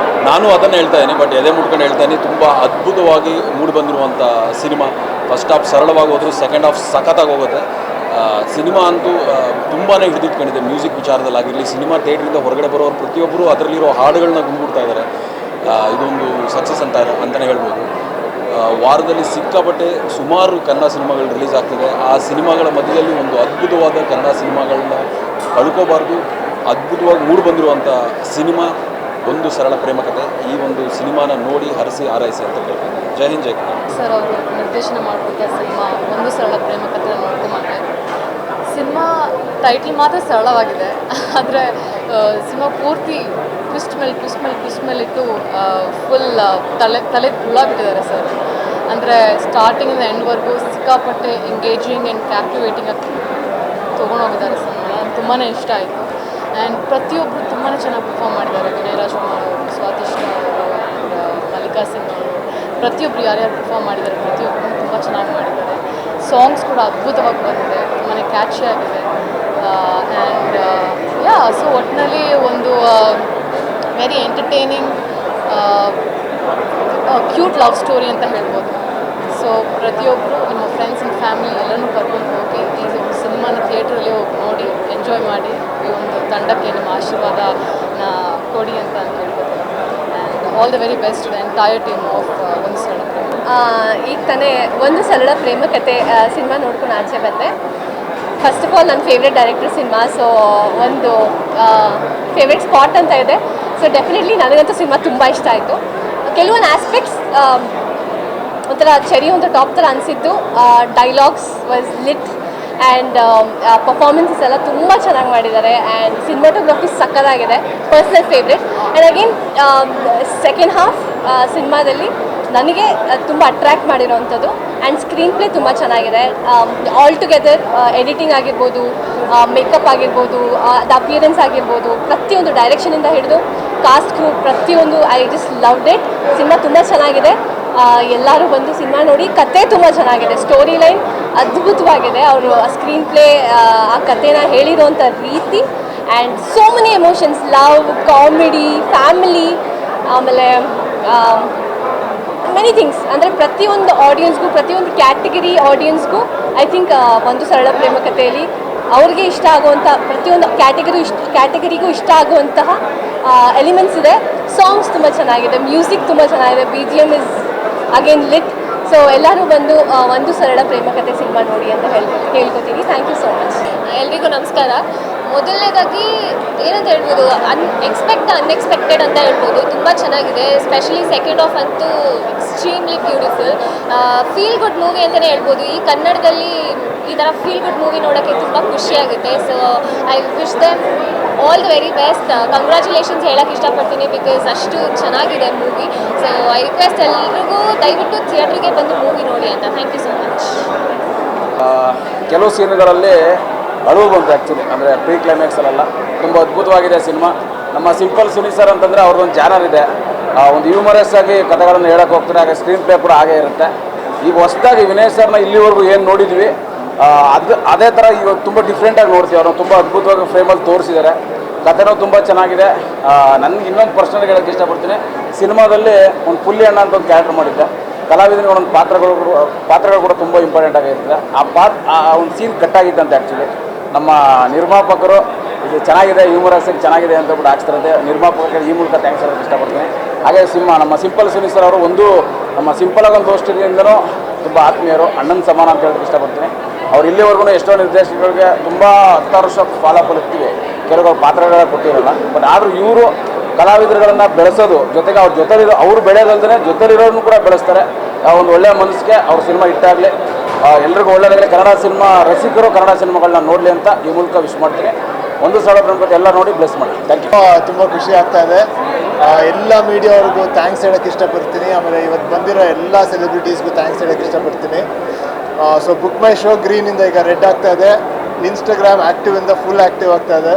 ನಾನು ಅದನ್ನು ಹೇಳ್ತಾ ಇದ್ದೀನಿ, ಬಟ್ ಎದೆ ಮುಟ್ಕೊಂಡು ಹೇಳ್ತಾ ಇದ್ದೀನಿ, ತುಂಬ ಅದ್ಭುತವಾಗಿ ಮೂಡಿಬಂದಿರುವಂಥ ಸಿನಿಮಾ. ಫಸ್ಟ್ ಹಾಫ್ ಸರಳವಾಗಿ ಹೋದ್ರು, ಸೆಕೆಂಡ್ ಹಾಫ್ ಸಖತ್ತಾಗಿ ಹೋಗುತ್ತೆ. ಸಿನಿಮಾ ಅಂತೂ ತುಂಬಾ ಹಿಡಿದಿಟ್ಕೊಂಡಿದೆ. ಮ್ಯೂಸಿಕ್ ವಿಚಾರದಲ್ಲಾಗಿರಲಿ, ಸಿನಿಮಾ ಥಿಯೇಟ್ರಿಂದ ಹೊರಗಡೆ ಬರೋರು ಪ್ರತಿಯೊಬ್ಬರು ಅದರಲ್ಲಿರೋ ಹಾಡುಗಳನ್ನ ಗುಂಡ್ಬಿಡ್ತಾ ಇದ್ದಾರೆ. ಇದೊಂದು ಸಕ್ಸಸ್ ಅಂತಲೇ ಹೇಳ್ಬೋದು. ವಾರದಲ್ಲಿ ಸಿಕ್ಕಾಪಟ್ಟೆ ಸುಮಾರು ಕನ್ನಡ ಸಿನಿಮಾಗಳು ರಿಲೀಸ್ ಆಗ್ತಿದೆ. ಆ ಸಿನಿಮಾಗಳ ಮಧ್ಯದಲ್ಲಿ ಒಂದು ಅದ್ಭುತವಾದ ಕನ್ನಡ ಸಿನಿಮಾಗಳನ್ನ ಕಳ್ಕೋಬಾರ್ದು. ಅದ್ಭುತವಾಗಿ ಮೂಡಿಬಂದಿರುವಂಥ ಸಿನಿಮಾ ಒಂದು ಸರಳ ಪ್ರೇಮ ಕಥೆ. ಈ ಒಂದು ಸಿನಿಮಾನ ನೋಡಿ ಹರಸಿ ಆರೈಸಿ ಅಂತ ಕೇಳ್ತೀನಿ. ಜೈ ಹಿಂದ್, ಜೈ ಕನ್ನಡ. ಸರ್ ಅವರು ನಿರ್ದೇಶನ ಮಾಡಿದಂಥ ಸಿನಿಮಾ ಒಂದು ಸರಳ ಪ್ರೇಮ ಕಥೆ ನೋಡ್ಕೊಂಬಂದೆ. ಸಿನಿಮಾ ಟೈಟ್ಲ್ ಮಾತ್ರ ಸರಳವಾಗಿದೆ, ಆದರೆ ಸಿನಿಮಾ ಪೂರ್ತಿ ಟ್ವಿಸ್ಟ್ ಮೇಲೆ ಇಟ್ಟು ಫುಲ್ ತಲೆ ಬಿಟ್ಟಿದ್ದಾರೆ ಸರ್. ಅಂದರೆ ಸ್ಟಾರ್ಟಿಂಗಿಂದ ಎಂಡ್ವರೆಗೂ ಸಿಕ್ಕಾಪಟ್ಟೆ ಎಂಗೇಜಿಂಗ್ ಆ್ಯಂಡ್ ಕ್ಯಾಪ್ಟಿವೇಟಿಂಗ್ ಆಗಿ ತೊಗೊಂಡೋಗಿದ್ದಾರೆ ಸಿನಿಮಾ. ತುಂಬಾ ಇಷ್ಟ ಆಯಿತು. ಆ್ಯಂಡ್ ಪ್ರತಿಯೊಬ್ಬರು ತುಂಬಾ ಚೆನ್ನಾಗಿ ಪರ್ಫಾರ್ಮ್ ಮಾಡಿದ್ದಾರೆ. ವಿನಯ್ ರಾಜ್ಕುಮಾರ್ ಅವರು, ಸ್ವಾತಿಷ್ಠ ಅವರು, ಮಲ್ಲಿಕಾ ಸಿಂಗ್ ಅವರು, ಪ್ರತಿಯೊಬ್ಬರು ಯಾರ್ಯಾರು ಪರ್ಫಾರ್ಮ್ ಮಾಡಿದ್ದಾರೆ ಪ್ರತಿಯೊಬ್ಬರು ತುಂಬ ಚೆನ್ನಾಗಿ ಮಾಡಿದ್ದಾರೆ. ಸಾಂಗ್ಸ್ ಕೂಡ ಅದ್ಭುತವಾಗಿ ಬಂದಿದೆ, ತುಂಬಾ ಕ್ಯಾಚಿ ಆಗಿದೆ. ಆ್ಯಂಡ್ ಸೊ ಒಟ್ಟಿನಲ್ಲಿ ಒಂದು very entertaining cute love story ಅಂತ ಹೇಳ್ಬೋದು. ಸೊ ಪ್ರತಿಯೊಬ್ಬರು ನಿಮ್ಮ ಫ್ರೆಂಡ್ಸ್ ಆ್ಯಂಡ್ ಫ್ಯಾಮಿಲಿ ಎಲ್ಲನೂ ಕರ್ಕೊಂಡು ಹೋಗಿ ಈ ಒಂದು ಸಿನಿಮಾನ ಥಿಯೇಟ್ರಲ್ಲಿ ಹೋಗಿ ನೋಡಿ ಎಂಜಾಯ್ ಮಾಡಿ ಈ ಒಂದು ತಂಡಕ್ಕೆ ನಿಮ್ಮ ಆಶೀರ್ವಾದನ ಕೊಡಿ ಅಂತ ಹೇಳ್ಬೋದು. And all the very best the entire team of ಒಂದು ಸರಳ ಪ್ರೇಮ. ಈಗ ತಾನೇ ಒಂದು ಸರಳ ಪ್ರೇಮ ಕತೆ ಸಿನಿಮಾ ನೋಡ್ಕೊಂಡು ಆಚೆ ಬಂದೆ. ಫಸ್ಟ್ ಆಫ್ ಆಲ್ ನನ್ನ ಫೇವ್ರೆಟ್ ಡೈರೆಕ್ಟರ್ ಸಿನಿಮಾ, ಸೊ ಒಂದು ಫೇವ್ರೆಟ್ ಸ್ಪಾಟ್ ಅಂತ ಇದೆ. ಸೊ ಡೆಫಿನೆಟ್ಲಿ ನನಗಂತೂ ಸಿನಿಮಾ ತುಂಬ ಇಷ್ಟ ಆಯಿತು. ಕೆಲವೊಂದು ಆಸ್ಪೆಕ್ಟ್ಸ್ ಒಂಥರ ಚೆರಿ ಒಂದು ಟಾಪ್ ಥರ ಅನಿಸಿತ್ತು. Dialogues was lit and performances ಎಲ್ಲ ತುಂಬ ಚೆನ್ನಾಗಿ ಮಾಡಿದ್ದಾರೆ. ಆ್ಯಂಡ್ ಸಿನಿಮಾಟೋಗ್ರಫಿ ಸಕ್ಕತ್ತಾಗಿದೆ, personal favourite. And again second half ಸಿನಿಮಾದಲ್ಲಿ ನನಗೆ ತುಂಬ ಅಟ್ರ್ಯಾಕ್ಟ್ ಮಾಡಿರೋವಂಥದ್ದು. ಆ್ಯಂಡ್ ಸ್ಕ್ರೀನ್ ಪ್ಲೇ ತುಂಬ ಚೆನ್ನಾಗಿದೆ. ಆಲ್ ಟುಗೆದರ್ ಎಡಿಟಿಂಗ್ ಆಗಿರ್ಬೋದು, ಮೇಕಪ್ ಆಗಿರ್ಬೋದು, ದ ಅಪಿಯರೆನ್ಸ್ ಆಗಿರ್ಬೋದು, ಪ್ರತಿಯೊಂದು ಡೈರೆಕ್ಷನಿಂದ ಹಿಡಿದು ಕಾಸ್ಟ್ ಕ್ರೂ ಪ್ರತಿಯೊಂದು I just loved it. Cinema ತುಂಬ ಚೆನ್ನಾಗಿದೆ. ಎಲ್ಲರೂ ಬಂದು ಸಿನಿಮಾ ನೋಡಿ. ಕತೆ ತುಂಬ ಚೆನ್ನಾಗಿದೆ, ಸ್ಟೋರಿ ಲೈನ್ ಅದ್ಭುತವಾಗಿದೆ. ಅವರು ಸ್ಕ್ರೀನ್ ಪ್ಲೇ ಆ ಕಥೆನ ಹೇಳಿರೋಂಥ ರೀತಿ and so many emotions, love, comedy, family, ಆಮೇಲೆ ಮೆನಿ ಥಿಂಗ್ಸ್. ಅಂದರೆ ಪ್ರತಿಯೊಂದು ಆಡಿಯನ್ಸ್ಗೂ, ಪ್ರತಿಯೊಂದು ಕ್ಯಾಟಗರಿ ಆಡಿಯನ್ಸ್ಗೂ ಐ ಥಿಂಕ್ ಒಂದು ಸರಳ ಪ್ರೇಮ ಕಥೆಯಲ್ಲಿ ಅವ್ರಿಗೆ ಇಷ್ಟ ಆಗುವಂಥ ಪ್ರತಿಯೊಂದು ಕ್ಯಾಟಗರಿಗೂ ಇಷ್ಟ ಆಗುವಂತಹ ಎಲಿಮೆಂಟ್ಸ್ ಇದೆ. ಸಾಂಗ್ಸ್ ತುಂಬ ಚೆನ್ನಾಗಿದೆ, ಮ್ಯೂಸಿಕ್ ತುಂಬ ಚೆನ್ನಾಗಿದೆ, BGM is again lit. So ಎಲ್ಲರೂ ಬಂದು ಒಂದು ಸರಳ ಪ್ರೇಮ ಕಥೆ ಸಿನಿಮಾ ನೋಡಿ ಅಂತ ಹೇಳ್ಕೊತೀನಿ. Thank you so much. ಎಲ್ರಿಗೂ ನಮಸ್ಕಾರ. ಮೊದಲನೇದಾಗಿ ಏನಂತ ಹೇಳ್ಬೋದು, ಅನ್ಎಕ್ಸ್ಪೆಕ್ಟೆಡ್ ಅಂತ ಹೇಳ್ಬೋದು. ತುಂಬ ಚೆನ್ನಾಗಿದೆ. ಸ್ಪೆಷಲಿ ಸೆಕೆಂಡ್ ಹಾಫ್ ಅಂತೂ extremely beautiful. Feel good movie ಅಂತಲೇ ಹೇಳ್ಬೋದು. ಈ ಕನ್ನಡದಲ್ಲಿ ಈ ಥರ ಫೀಲ್ ಗುಡ್ ಮೂವಿ ನೋಡೋಕ್ಕೆ ತುಂಬ ಖುಷಿಯಾಗುತ್ತೆ. So I wish them all the very best. Congratulations ಹೇಳೋಕ್ಕೆ ಇಷ್ಟಪಡ್ತೀನಿ, ಬಿಕಾಸ್ ಅಷ್ಟು ಚೆನ್ನಾಗಿದೆ ಮೂವಿ. ಸೊ ಐ ರಿಕ್ವೆಸ್ಟ್ ಎಲ್ರಿಗೂ ದಯವಿಟ್ಟು ಥಿಯೇಟ್ರಿಗೆ ಬಂದು ಮೂವಿ ನೋಡಿ ಅಂತ. Thank you so much. ಕೆಲವು ಸೀನ್ಗಳಲ್ಲಿ ಅಳುವು ಬಂತು ಆ್ಯಕ್ಚುಲಿ, ಅಂದರೆ ಪ್ರೀ ಕ್ಲೈಮ್ಯಾಕ್ಸಲ್ಲೆಲ್ಲ ತುಂಬ ಅದ್ಭುತವಾಗಿದೆ ಸಿನಿಮಾ. ನಮ್ಮ ಸಿಂಪಲ್ ಸುನಿ ಸರ್ ಅಂತಂದರೆ ಅವ್ರದ್ದೊಂದು ಚಾನಲ್ ಇದೆ, ಒಂದು ಹ್ಯೂಮರಸ್ ಆಗಿ ಕಥೆಗಳನ್ನು ಹೇಳೋಕ್ಕೆ ಹೋಗ್ತಾರೆ. ಹಾಗೆ ಸ್ಕ್ರೀನ್ ಪ್ಲೇ ಕೂಡ ಹಾಗೇ ಇರುತ್ತೆ. ಈಗ ಹೊಸದಾಗಿ ವಿನಯ್ ಸರ್ನ ಇಲ್ಲಿವರೆಗೂ ಏನು ನೋಡಿದ್ವಿ ಅದೇ ಥರ ಈಗ ತುಂಬ ಡಿಫ್ರೆಂಟಾಗಿ ನೋಡ್ತೀವಿ. ಅವ್ರನ್ನ ತುಂಬ ಅದ್ಭುತವಾಗಿ ಫ್ರೇಮಲ್ಲಿ ತೋರಿಸಿದ್ದಾರೆ. ಕಥೆನೂ ತುಂಬ ಚೆನ್ನಾಗಿದೆ. ನನಗೆ ಇನ್ನೊಂದು ಪರ್ಸನಲ್ಗೆ ಹೇಳೋಕ್ಕೆ ಇಷ್ಟಪಡ್ತೀನಿ, ಸಿನಿಮಾದಲ್ಲಿ ಒಂದು ಪುಲ್ಲಿ ಅಣ್ಣ ಅಂತ ಒಂದು ಕ್ಯಾರೆಕ್ಟರ್ ಮಾಡಿದ್ದೆ. ಕಲಾವಿದನಿಗೆ ಒಂದೊಂದು ಪಾತ್ರಗಳು ಕೂಡ ತುಂಬ ಇಂಪಾರ್ಟೆಂಟ್ ಆಗಿರ್ತದೆ. ಆ ಒಂದು ಸೀನ್ ಕಟ್ಟಾಗಿತ್ತಂತೆ. ಆ್ಯಕ್ಚುಲಿ ನಮ್ಮ ನಿರ್ಮಾಪಕರು ಇದು ಚೆನ್ನಾಗಿದೆ, ಹ್ಯೂಮರಸ್ ಚೆನ್ನಾಗಿದೆ ಅಂತ ಬಿಟ್ಟು ಹಾಕ್ತಿರುತ್ತೆ. ನಿರ್ಮಾಪಕರಿಗೆ ಈ ಮೂಲಕ ಥ್ಯಾಂಕ್ಸ್ ಹೇಳೋಕ್ಕೆ ಇಷ್ಟಪಡ್ತೀನಿ. ಹಾಗೆ ನಮ್ಮ ಸಿಂಪಲ್ ಸುನಿ ಸರ್ ಅವರು ನಮ್ಮ ಸಿಂಪಲಾಗಿ ಒಂದು ದೋಸ್ತಿಯಿಂದನೂ ತುಂಬ ಆತ್ಮೀಯರು, ಅಣ್ಣನ ಸಮಾನ ಅಂತ ಹೇಳೋಕ್ಕೆ ಇಷ್ಟಪಡ್ತೀನಿ. ಅವ್ರು ಇಲ್ಲಿವರೆಗೂ ಎಷ್ಟೋ ನಿರ್ದೇಶಕರಿಗೆ ತುಂಬ 10 ವರ್ಷ ಫಾಲೋಅಪ್ ಇರ್ತೀವಿ, ಕೆಲವು ಪಾತ್ರಗಳ ಕೊಟ್ಟಿರಲ್ಲ. ಬಟ್ ಆದರೂ ಇವರು ಕಲಾವಿದರುಗಳನ್ನು ಬೆಳೆಸೋದು ಜೊತೆಗೆ ಅವ್ರ ಜೊತೆಲಿರೋ ಅವರು ಬೆಳೆಯೋದಲ್ದೇ ಜೊತೆಲಿರೋರನ್ನು ಕೂಡ ಬೆಳೆಸ್ತಾರೆ. ಒಂದು ಒಳ್ಳೆಯ ಮನಸ್ಸಿಗೆ ಅವ್ರ ಸಿನಿಮಾ ಹಿಟ್ಟಾಗಲಿ, ಎಲ್ರಿಗೂ ಒಳ್ಳೆಯದಾಗಲಿ, ಕನ್ನಡ ಸಿನಿಮಾ ರಸಿಕರು ಕನ್ನಡ ಸಿನಿಮಾಗಳನ್ನ ನೋಡಲಿ ಅಂತ ಈ ಮೂಲಕ ವಿಶ್ ಮಾಡ್ತೀನಿ. ಒಂದು ಸಲ ಪ್ರೇಮಕತೆ ಎಲ್ಲ ನೋಡಿ ಬ್ಲೆಸ್ ಮಾಡಿ. Thank you. ತುಂಬ ಖುಷಿ ಆಗ್ತಾ ಇದೆ. ಎಲ್ಲ ಮೀಡಿಯಾವ್ರಿಗೂ ಥ್ಯಾಂಕ್ಸ್ ಹೇಳೋಕ್ಕೆ ಇಷ್ಟಪಡ್ತೀನಿ. ಆಮೇಲೆ ಇವತ್ತು ಬಂದಿರೋ ಎಲ್ಲ ಸೆಲೆಬ್ರಿಟೀಸ್ಗೂ ಥ್ಯಾಂಕ್ಸ್ ಹೇಳೋಕ್ಕೆ ಇಷ್ಟಪಡ್ತೀನಿ. ಸೊ ಬುಕ್ ಮೈ ಶೋ ಗ್ರೀನಿಂದ ಈಗ ರೆಡ್ ಆಗ್ತಾ ಇದೆ. ಇನ್ಸ್ಟಾಗ್ರಾಮ್ ಆ್ಯಕ್ಟಿವಿಂದ ಫುಲ್ ಆ್ಯಕ್ಟಿವ್ ಆಗ್ತಾ ಇದೆ.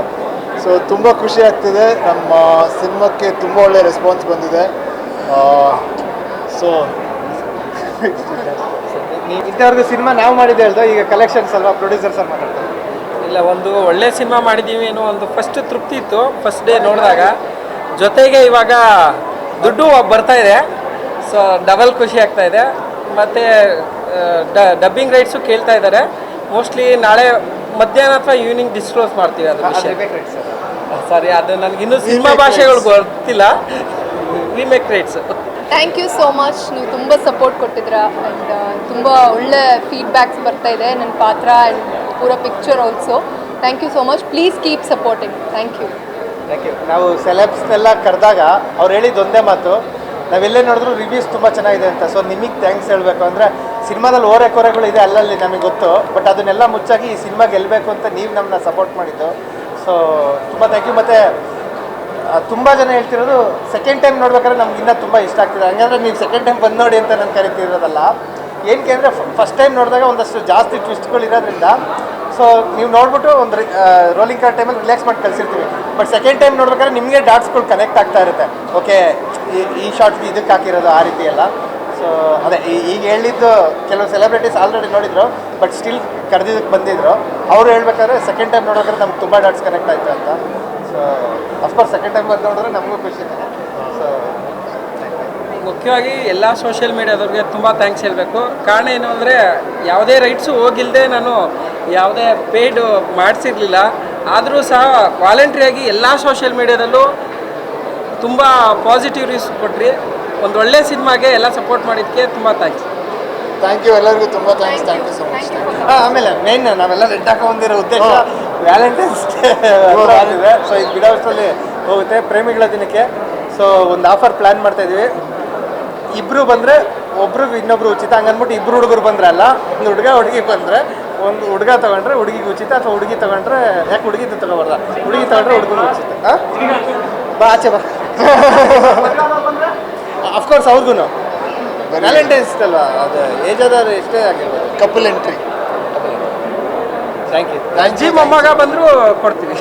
ಸೊ ತುಂಬ ಖುಷಿ ಆಗ್ತಿದೆ. ನಮ್ಮ ಸಿನಿಮಾಕ್ಕೆ ತುಂಬ ಒಳ್ಳೆ ರೆಸ್ಪಾನ್ಸ್ ಬಂದಿದೆ. ಸೊ ಇಂಥವ್ರಿಗೆ ಸಿನಿಮಾ ನಾವು ಮಾಡಿದ್ದೆ ಹೇಳ್ದೋ, ಈಗ ಕಲೆಕ್ಷನ್ಸ್ ಅಲ್ವಾ, ಪ್ರೊಡ್ಯೂಸರ್ ಸರ್ ಮಾತಾಡ್ತಾರೆ. ಇಲ್ಲ, ಒಂದು ಒಳ್ಳೆ ಸಿನಿಮಾ ಮಾಡಿದ್ದೀವಿ ಅನ್ನೋ ಒಂದು ಫಸ್ಟ್ ತೃಪ್ತಿ ಇತ್ತು ಫಸ್ಟ್ ಡೇ ನೋಡಿದಾಗ. ಜೊತೆಗೆ ಇವಾಗ ದುಡ್ಡು ಬರ್ತಾ ಇದೆ, ಸೊ ಡಬಲ್ ಖುಷಿ ಆಗ್ತಾ ಇದೆ. ಮತ್ತು ಡಬ್ಬಿಂಗ್ ರೈಟ್ಸು ಕೇಳ್ತಾ ಇದ್ದಾರೆ. ಮೋಸ್ಟ್ಲಿ ನಾಳೆ ಮಧ್ಯಾಹ್ನ ಅಥವಾ ಈವ್ನಿಂಗ್ ಡಿಸ್ಕ್ಲೋಸ್ ಮಾಡ್ತೀವಿ ಅದ್ರ ವಿಷಯ. ಸಾರಿ, ಅದು ನನಗೆ ಇನ್ನೂ ಸಿನಿಮಾ ಭಾಷೆಗಳು ಗೊತ್ತಿಲ್ಲ. Remake rights. Thank you so much. ನೀವು ತುಂಬ ಸಪೋರ್ಟ್ ಕೊಟ್ಟಿದ್ದೀರಾ ಆ್ಯಂಡ್ ತುಂಬ ಒಳ್ಳೆ ಫೀಡ್ಬ್ಯಾಕ್ಸ್ ಬರ್ತಾ ಇದೆ ನನ್ನ ಪಾತ್ರ ಆ್ಯಂಡ್ ಪೂರ picture also. Thank you so much. Please keep supporting. Thank you. Thank you. ನಾವು ಸೆಲೆಬ್ಸ್ನೆಲ್ಲ ಕರೆದಾಗ ಅವ್ರು ಹೇಳಿದ್ದು ಒಂದೇ ಮಾತು, ನಾವೆಲ್ಲೇ ನೋಡಿದ್ರು ರಿವ್ಯೂಸ್ ತುಂಬ ಚೆನ್ನಾಗಿದೆ ಅಂತ. ಸೊ ನಿಮಗೆ ಥ್ಯಾಂಕ್ಸ್ ಹೇಳಬೇಕು. ಅಂದರೆ ಸಿನಿಮಾದಲ್ಲಿ ಓರೆಕೊರೆಗಳು ಇದೆ ಅಲ್ಲಲ್ಲಿ ನಮಗೆ ಗೊತ್ತು, ಬಟ್ ಅದನ್ನೆಲ್ಲ ಮುಚ್ಚಾಗಿ ಈ ಸಿನಿಮಾ ಗೆಲ್ಲಬೇಕು ಅಂತ ನೀವು ನಮ್ಮನ್ನ ಸಪೋರ್ಟ್ ಮಾಡಿದ್ದು. ಸೊ ತುಂಬ ಥ್ಯಾಂಕ್ ಯು. ಮತ್ತು ತುಂಬ ಜನ ಹೇಳ್ತಿರೋದು ಸೆಕೆಂಡ್ ಟೈಮ್ ನೋಡ್ಬೇಕಾದ್ರೆ ನಮ್ಗೆ ಇನ್ನೂ ತುಂಬ ಇಷ್ಟ ಆಗ್ತಿದೆ. ಹಂಗಂದ್ರೆ ನೀವು ಸೆಕೆಂಡ್ ಟೈಮ್ ಬಂದು ನೋಡಿ ಅಂತ ನಾನು ಕರಿತಿರೋದಲ್ಲ. ಏನಕ್ಕೆ ಅಂದರೆ ಫಸ್ಟ್ ಟೈಮ್ ನೋಡಿದಾಗ ಒಂದಷ್ಟು ಜಾಸ್ತಿ ಟ್ವಿಸ್ಟ್ಗಳು ಇರೋದ್ರಿಂದ ಸೊ ನೀವು ನೋಡ್ಬಿಟ್ಟು ಒಂದು ರೋಲಿಂಗ್ ಕಾರ್ ಟೈಮಲ್ಲಿ ರಿಲ್ಯಾಕ್ಸ್ ಮಾಡಿ ಕಳಿಸಿರ್ತೀವಿ. ಬಟ್ ಸೆಕೆಂಡ್ ಟೈಮ್ ನೋಡ್ಬೇಕಾದ್ರೆ ನಿಮಗೆ ಡಾಟ್ಸ್ಗಳು ಕನೆಕ್ಟ್ ಆಗ್ತಾ ಇರುತ್ತೆ. ಓಕೆ, ಈ ಶಾರ್ಟ್ಗೆ ಇದಕ್ಕೆ ಹಾಕಿರೋದು ಆ ರೀತಿ ಎಲ್ಲ. ಸೊ ಅದೇ ಈಗ ಹೇಳಿದ್ದು ಕೆಲವು ಸೆಲೆಬ್ರಿಟೀಸ್ ಆಲ್ರೆಡಿ ನೋಡಿದ್ರು, ಬಟ್ ಸ್ಟಿಲ್ ಕರೆದಿದ್ದಕ್ಕೆ ಬಂದಿದ್ರು. ಅವರು ಹೇಳ್ಬೇಕಾದ್ರೆ ಸೆಕೆಂಡ್ ಟೈಮ್ ನೋಡ್ಬೇಕಾದ್ರೆ ನಮ್ಗೆ ತುಂಬ ಡಾಟ್ಸ್ ಕನೆಕ್ಟ್ ಆಯಿತು ಅಂತ. ಸೊ ಅಫ್ಕೋರ್ಸ್ ಸೆಕೆಂಡ್ ಟೈಮ್ ಬಂದು ನೋಡಿದ್ರೆ ನಮಗೂ ಖುಷಿ ಇದೆ. ಸೊ ಮುಖ್ಯವಾಗಿ ಎಲ್ಲ ಸೋಷಿಯಲ್ ಮೀಡಿಯಾದವ್ರಿಗೆ ತುಂಬ ಥ್ಯಾಂಕ್ಸ್ ಹೇಳಬೇಕು. ಕಾರಣ ಏನು ಅಂದರೆ ಯಾವುದೇ ರೈಟ್ಸು ಹೋಗಿಲ್ಲದೆ ನಾನು ಯಾವುದೇ ಪೇಯ್ಡು ಮಾಡಿಸಿರಲಿಲ್ಲ. ಆದರೂ ಸಹ ವಾಲಂಟ್ರಿಯಾಗಿ ಎಲ್ಲ ಸೋಷಿಯಲ್ ಮೀಡಿಯಾದಲ್ಲೂ ತುಂಬ ಪಾಸಿಟಿವ್ ರಿವ್ಯೂಸ್ ಕೊಟ್ರಿ. ಒಂದು ಒಳ್ಳೆ ಸಿನಿಮಾಗೆ ಎಲ್ಲ ಸಪೋರ್ಟ್ ಮಾಡಿದ್ದಕ್ಕೆ ತುಂಬ ಥ್ಯಾಂಕ್ಸ್. ಥ್ಯಾಂಕ್ ಯು ಎಲ್ಲರಿಗೂ ತುಂಬ thanks. Thank you so much. ಆಮೇಲೆ ಮೇನ್ ನಾವೆಲ್ಲ ರೆಡ್ ಹಾಕೊಂಡಿರೋ ಉದ್ದೇಶ ವ್ಯಾಲೆಂಟೈನ್ಸ್ ಡೇ ಆಗಿದೆ. ಸೊ ಇದು ಬಿಡೋಷ್ಟರಲ್ಲಿ ಹೋಗುತ್ತೆ ಪ್ರೇಮಿಗಳ ದಿನಕ್ಕೆ. ಸೊ ಒಂದು ಆಫರ್ ಪ್ಲ್ಯಾನ್ ಮಾಡ್ತಾ ಇದ್ದೀವಿ. ಇಬ್ಬರು ಬಂದರೆ ಒಬ್ರಿಗೆ ಇನ್ನೊಬ್ರು ಉಚಿತ, ಹಂಗನ್ಬಿಟ್ಟು ಇಬ್ಬರು ಹುಡುಗರು ಬಂದ್ರೆ ಅಲ್ಲ, ಒಂದು ಹುಡುಗಿ ಬಂದರೆ ಒಂದು ಹುಡುಗ ತೊಗೊಂಡ್ರೆ ಹುಡುಗಿಗೆ ಉಚಿತ, ಅಥವಾ ಹುಡುಗಿ ತೊಗೊಂಡ್ರೆ ಯಾಕೆ ಹುಡುಗಿದು ತೊಗೊಬಾರ್ದ, ಹುಡುಗಿ ತೊಗೊಂಡ್ರೆ ಹುಡುಗರು ಉಚಿತ. ಬಾ ಆಚೆ ಬಾ. ಅಫ್ಕೋರ್ಸ್ ಅವ್ರಿಗೂ ವ್ಯಾಲೆಂಟೈನ್ಸ್ ಅಲ್ವಾ, ಅದು ಏಜ್ ಆದವ್ರು ಎಷ್ಟೇ ಆಗಿರ್ಬೋದು. Couple entry. Thank you. ಅಜ್ಜಿ ಮೊಮ್ಮಗ ಬಂದರೂ ಕೊಡ್ತೀವಿ.